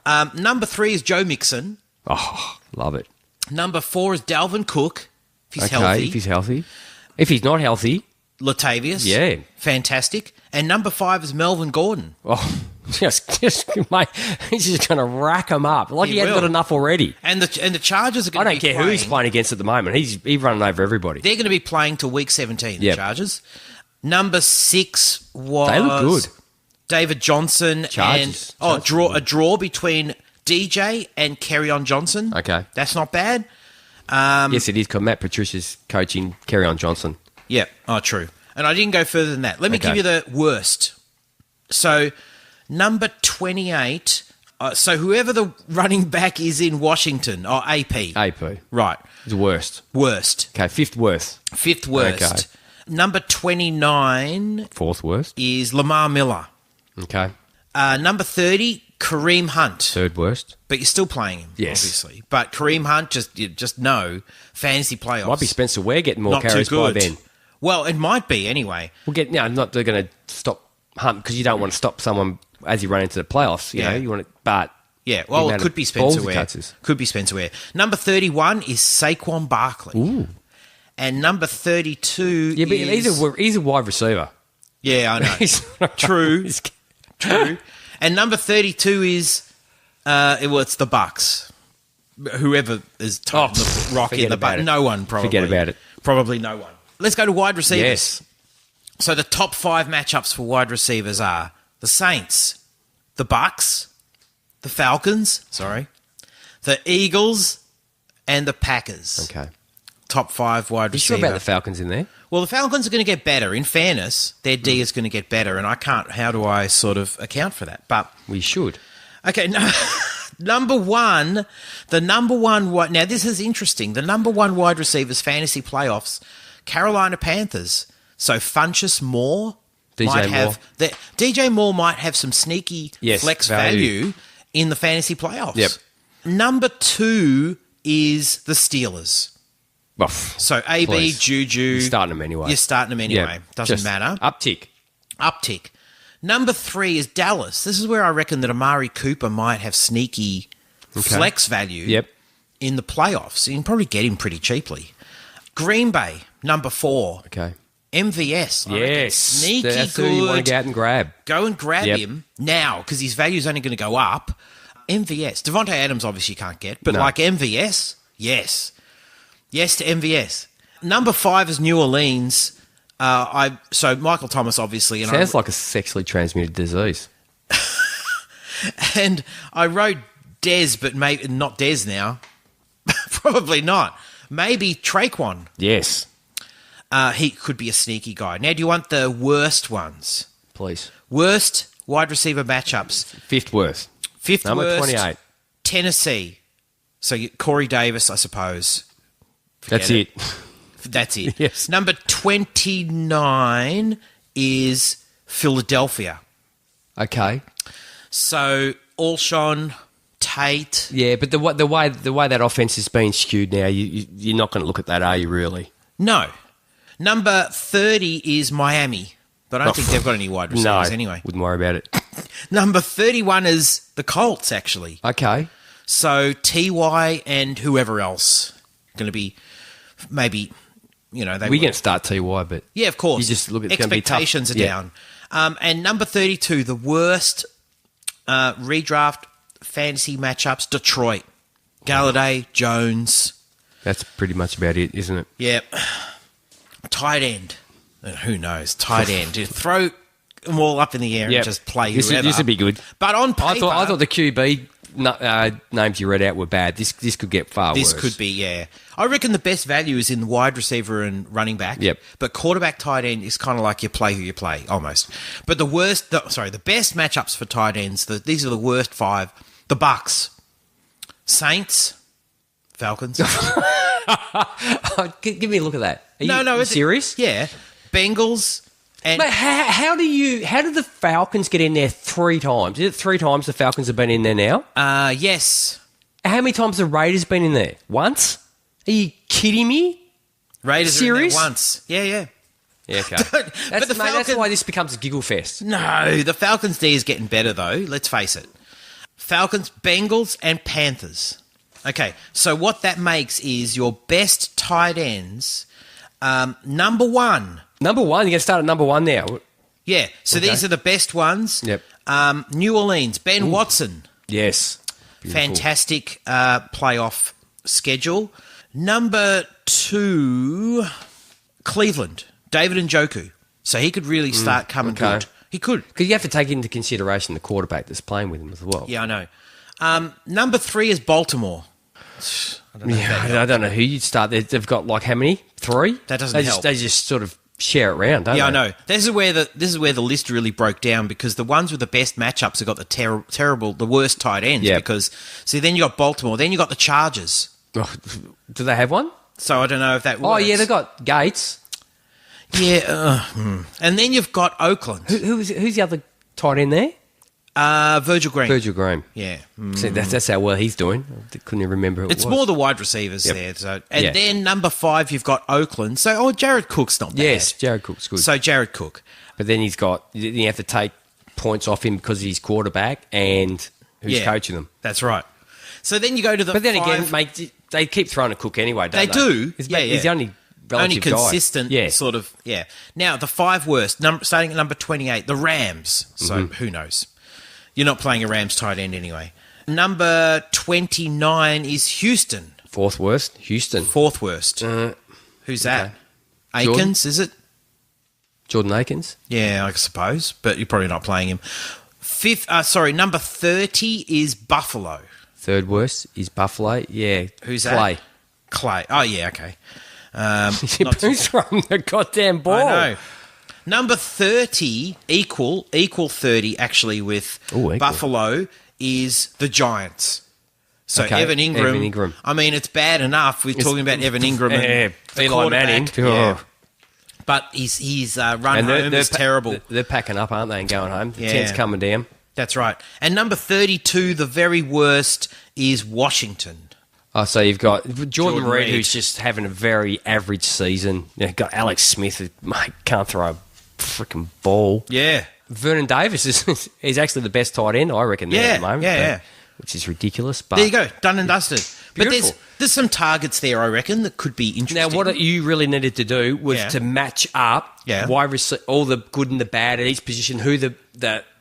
G: Yeah.
F: Number 3 is Joe Mixon.
G: Oh, love it.
F: Number 4 is Dalvin Cook. If he's
G: Okay,
F: healthy.
G: if he's healthy. If he's not healthy,
F: Latavius.
G: Yeah.
F: Fantastic. And number 5 is Melvin Gordon.
G: oh, just mate, he's just going to rack them up. Like he hasn't
F: will.
G: got enough already.
F: And the Chargers are
G: I
F: going to
G: don't care who he's playing against at the moment. He's running over everybody.
F: They're going to be playing till week 17, the
G: Yep.
F: Chargers. Number 6 was...
G: They look good.
F: David Johnson.
G: Chargers.
F: And,
G: Chargers.
F: a draw between DJ and Kerryon Johnson.
G: Okay.
F: That's not bad.
G: Yes, it is, because Matt Patricia's coaching Kerryon Johnson.
F: Yeah. Oh, true. And I didn't go further than that. Let me
G: Okay.
F: give you the worst. So, number 28. So, whoever the running back is in Washington, or AP.
G: AP.
F: Right.
G: He's the worst.
F: Worst.
G: Okay, fifth worst.
F: 5th worst.
G: Okay.
F: Number 29
G: Fourth worst.
F: is Lamar Miller.
G: Okay.
F: Number 30, Kareem Hunt.
G: Third worst.
F: But you're still playing him,
G: Yes.
F: obviously. But Kareem Hunt, just know, fantasy playoffs.
G: Might be Spencer Ware getting more
F: not too
G: carries by
F: good.
G: then.
F: Well, it might be anyway.
G: We'll get. No, not they're going to stop Hunt because you don't want to stop someone as you run into the playoffs. You
F: Yeah.
G: know, you want it, but
F: Yeah, well,
G: the
F: it
G: amount
F: could
G: of
F: be
G: balls
F: Spencer
G: he
F: Ware.
G: touches.
F: Could be Spencer Ware. Number 31 is Saquon Barkley.
G: Ooh.
F: And number 32
G: Yeah, but
F: is...
G: he's a wide receiver.
F: Yeah, I know.
G: He's not-
F: True.
G: he's-
F: True. And number 32 is... it's the Bucks. Whoever is toting the rock
G: forget
F: in the
G: about
F: Bucks.
G: it.
F: No one, probably.
G: Forget about it.
F: Probably no one. Let's go to wide receivers.
G: Yes.
F: So the top 5 matchups for wide receivers are the Saints, the Bucks, the Falcons, the Eagles, and the Packers.
G: Okay.
F: Top 5 wide
G: You sure
F: receiver.
G: about the Falcons in there?
F: Well, the Falcons are going to get better. In fairness, their D is going to get better, and I can't. How do I sort of account for that? But
G: We should.
F: okay, number 1, the number 1. Now this is interesting. The number 1 wide receivers fantasy playoffs, Carolina Panthers. So Funchess Moore
G: DJ
F: might
G: Moore.
F: have DJ Moore might have some sneaky
G: Yes,
F: flex
G: value.
F: value in the fantasy playoffs.
G: Yep.
F: Number 2 is the Steelers.
G: Well,
F: So AB,
G: please.
F: Juju.
G: You're starting them anyway.
F: You're starting them anyway.
G: Yeah,
F: Doesn't
G: just
F: matter.
G: Uptick.
F: Uptick. Number 3 is Dallas. This is where I reckon that Amari Cooper might have sneaky flex value
G: Yep.
F: in the playoffs. You can probably get him pretty cheaply. Green Bay, number 4.
G: Okay.
F: MVS. I reckon.
G: Yes.
F: Sneaky
G: That's
F: good.
G: who you want to go out and grab.
F: Go and grab
G: Yep.
F: him now because his value's only going to go up. MVS. Devontae Adams obviously can't get, but
G: No.
F: like MVS, yes. Yes to MVS. Number 5 is New Orleans. So Michael Thomas, obviously. And
G: Sounds like a sexually transmitted disease.
F: And I wrote Dez, but maybe not Dez now. Probably not. Maybe Traquan.
G: Yes.
F: He could be a sneaky guy. Now, do you want the worst ones?
G: Please.
F: Worst wide receiver matchups.
G: Fifth worst.
F: 5th
G: Number
F: worst,
G: 28.
F: Tennessee. So Corey Davis, I suppose.
G: That's it.
F: That's it.
G: Yes.
F: Number 29 is Philadelphia.
G: Okay.
F: So Alshon, Tate.
G: Yeah, but the way that offense is being skewed now, you're not going to look at that, are you? Really?
F: No. Number 30 is Miami. But I don't think they've got any wide
G: No.
F: receivers anyway.
G: Wouldn't worry about it.
F: Number 31 is the Colts, actually.
G: Okay.
F: So TY and whoever else going to be maybe, they
G: We're going to start TY, but
F: yeah, of course.
G: You just look at it's gonna be tough.
F: Expectations are
G: Yeah.
F: down. And number 32, the worst redraft fantasy matchups, Detroit. Galladay, Jones.
G: that's pretty much about it, isn't it?
F: Yep. Tight end. Who knows? Tight end. Just throw them all up in the air
G: Yep.
F: and just play
G: This
F: whoever.
G: would be good.
F: But on paper,
G: I thought the QB names you read out were bad. This could get far worse.
F: this could be, yeah. I reckon the best value is in the wide receiver and running back.
G: Yep.
F: But quarterback, tight end is kind of like you play who you play, almost. But the best matchups for tight ends, these are the worst 5. The Bucks, Saints, Falcons.
G: Give me a look at that. Are
F: no,
G: you serious?
F: Yeah. Bengals and
G: But how did the Falcons get in there 3 times? Is it 3 times the Falcons have been in there now?
F: yes.
G: How many times the Raiders been in there? Once? Are you kidding me?
F: Raiders are in
G: Serious?
F: there once. Yeah, yeah.
G: Yeah, okay.
F: But the
G: That's
F: Falcons-
G: why this becomes a giggle fest.
F: No, the Falcons' D is getting better, though. Let's face it. Falcons, Bengals, and Panthers. Okay, so what that makes is your best tight ends. Number one.
G: Number one, you're going to start at number one now.
F: Yeah, so these are the best ones.
G: Yep.
F: New Orleans, Ben Watson.
G: Yes. Beautiful.
F: Fantastic playoff schedule. Number two, Cleveland, David Njoku. So he could really start coming good. He could.
G: Because you have to take into consideration the quarterback that's playing with him as well.
F: Yeah, I know. Number three is Baltimore.
G: I don't know who you'd start there. They've got like how many? 3?
F: That doesn't help.
G: They just sort of share it around, don't they?
F: Yeah, I know. This is where the list really broke down because the ones with the best matchups have got the the worst tight ends.
G: Yeah.
F: Because see, then you got Baltimore, then you got the Chargers.
G: Oh, do they have one?
F: So I don't know if that works.
G: Oh, yeah, they've got Gates.
F: Yeah, and then you've got Oakland.
G: Who's the other tight end there?
F: Virgil Green.
G: Virgil Graham.
F: Yeah.
G: See, that's how well he's doing. I couldn't even remember who it
F: It's
G: was.
F: more the wide receivers there. So, and
G: Yeah.
F: then number 5, you've got Oakland. So, Jared Cook's not bad.
G: Yes, Jared Cook's good.
F: So, Jared Cook.
G: But then you have to take points off him because he's quarterback and who's coaching them.
F: That's right. So, then you go to the
G: But then
F: 5.
G: again, mate, they keep throwing a Cook anyway, don't they?
F: They do.
G: He's,
F: Yeah,
G: he's the only relative guy.
F: consistent sort of, yeah. Now, the 5 worst, starting at number 28, the Rams. So, who knows? You're not playing a Rams tight end anyway. Number 29 is Houston.
G: 4th worst, Houston.
F: 4th worst. Who's that?
G: Jordan?
F: Akins, is it?
G: Jordan Akins.
F: Yeah, I suppose, but you're probably not playing him. Number 30 is Buffalo.
G: 3rd worst is Buffalo. Yeah.
F: Who's
G: Clay.
F: that? Clay. Oh, yeah, okay.
G: Who's from the goddamn ball?
F: I know. Number 30, equal 30 actually with
G: Ooh, equal.
F: Buffalo is the Giants. So
G: Okay,
F: Evan Ingram.
G: Evan Ingram.
F: I mean, it's bad enough we're talking about Evan Ingram and the
G: Eli
F: quarterback.
G: Manning.
F: Yeah.
G: Oh.
F: But his run home is terrible.
G: They're packing up, aren't they, and going home? The
F: Yeah.
G: tent's coming down.
F: That's right. And number 32, the very worst, is Washington.
G: Oh, so you've got Jordan Reed,
F: Reed.
G: who's just having a very average season. You've got Alex Smith, who mate, can't throw a freaking ball.
F: Yeah.
G: Vernon Davis is actually the best tight end, I reckon, there
F: Yeah,
G: at the moment.
F: yeah, yeah.
G: Which is ridiculous. But
F: There you go, done and dusted. But
G: Beautiful.
F: there's some targets there, I reckon, that could be interesting.
G: now, what you really needed to do was
F: Yeah.
G: to match up all the good and the bad at each position, who the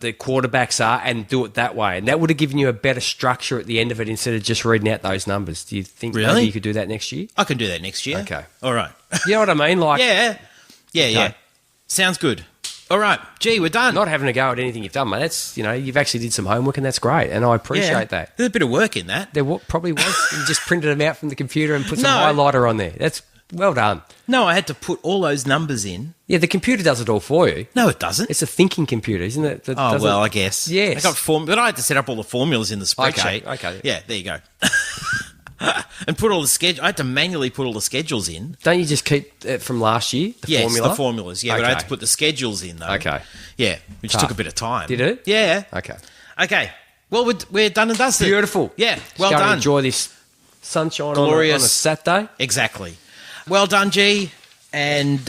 G: quarterbacks are, and do it that way. And that would have given you a better structure at the end of it instead of just reading out those numbers. Do you think
F: Really?
G: maybe you could do that next year?
F: I can do that next year.
G: Okay.
F: All right.
G: You know what I mean? Like,
F: Yeah. Sounds good. All right. Gee, we're done.
G: not having to go at anything you've done, mate. That's, you've actually did some homework, and that's great. And I appreciate that.
F: There's a bit of work in that.
G: There probably was. You just printed them out from the computer and put some
F: No.
G: highlighter on there. That's well done.
F: No, I had to put all those numbers in.
G: Yeah, the computer does it all for you.
F: No, it doesn't.
G: It's a thinking computer, isn't it? that
F: Oh,
G: does
F: well,
G: it?
F: I guess.
G: Yes.
F: I got but I had to set up all the formulas in the spreadsheet.
G: Okay.
F: Yeah, there you go. And put all the schedule. I had to manually put all the schedules in.
G: Don't you just keep it from last year? The
F: Yes,
G: formula?
F: the formulas. Yeah, but I had
G: Okay.
F: to put the schedules in, though.
G: Okay.
F: Yeah, which
G: Tough.
F: took a bit of time.
G: Did it?
F: Yeah.
G: Okay.
F: Okay. Well, we're done and dusted.
G: Beautiful.
F: Yeah, well
G: Go and
F: done.
G: enjoy this sunshine
F: Glorious.
G: on a Saturday.
F: Exactly. Well done, G. And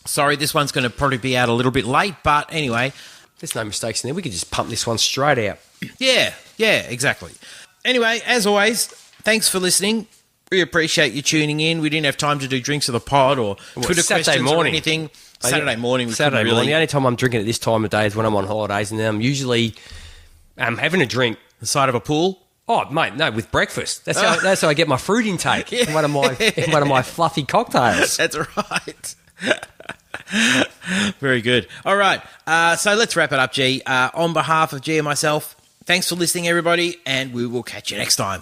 F: sorry, this one's going to probably be out a little bit late, but anyway.
G: There's no mistakes in there. We could just pump this one straight out.
F: Yeah, exactly. Anyway, as always, thanks for listening. We appreciate you tuning in. We didn't have time to do Drinks of the Pod or Twitter
G: Saturday
F: questions
G: morning.
F: or anything. Saturday morning. We
G: Saturday
F: couldn't
G: morning.
F: really
G: The only time I'm drinking at this time of day is when I'm on holidays, and then I'm usually having a drink.
F: the side of a pool.
G: Oh, mate, no, with breakfast. That's how I get my fruit intake.
F: Yeah.
G: One of my fluffy cocktails.
F: That's right. Very good. All right. So let's wrap it up, G. On behalf of G and myself, thanks for listening, everybody, and we will catch you next time.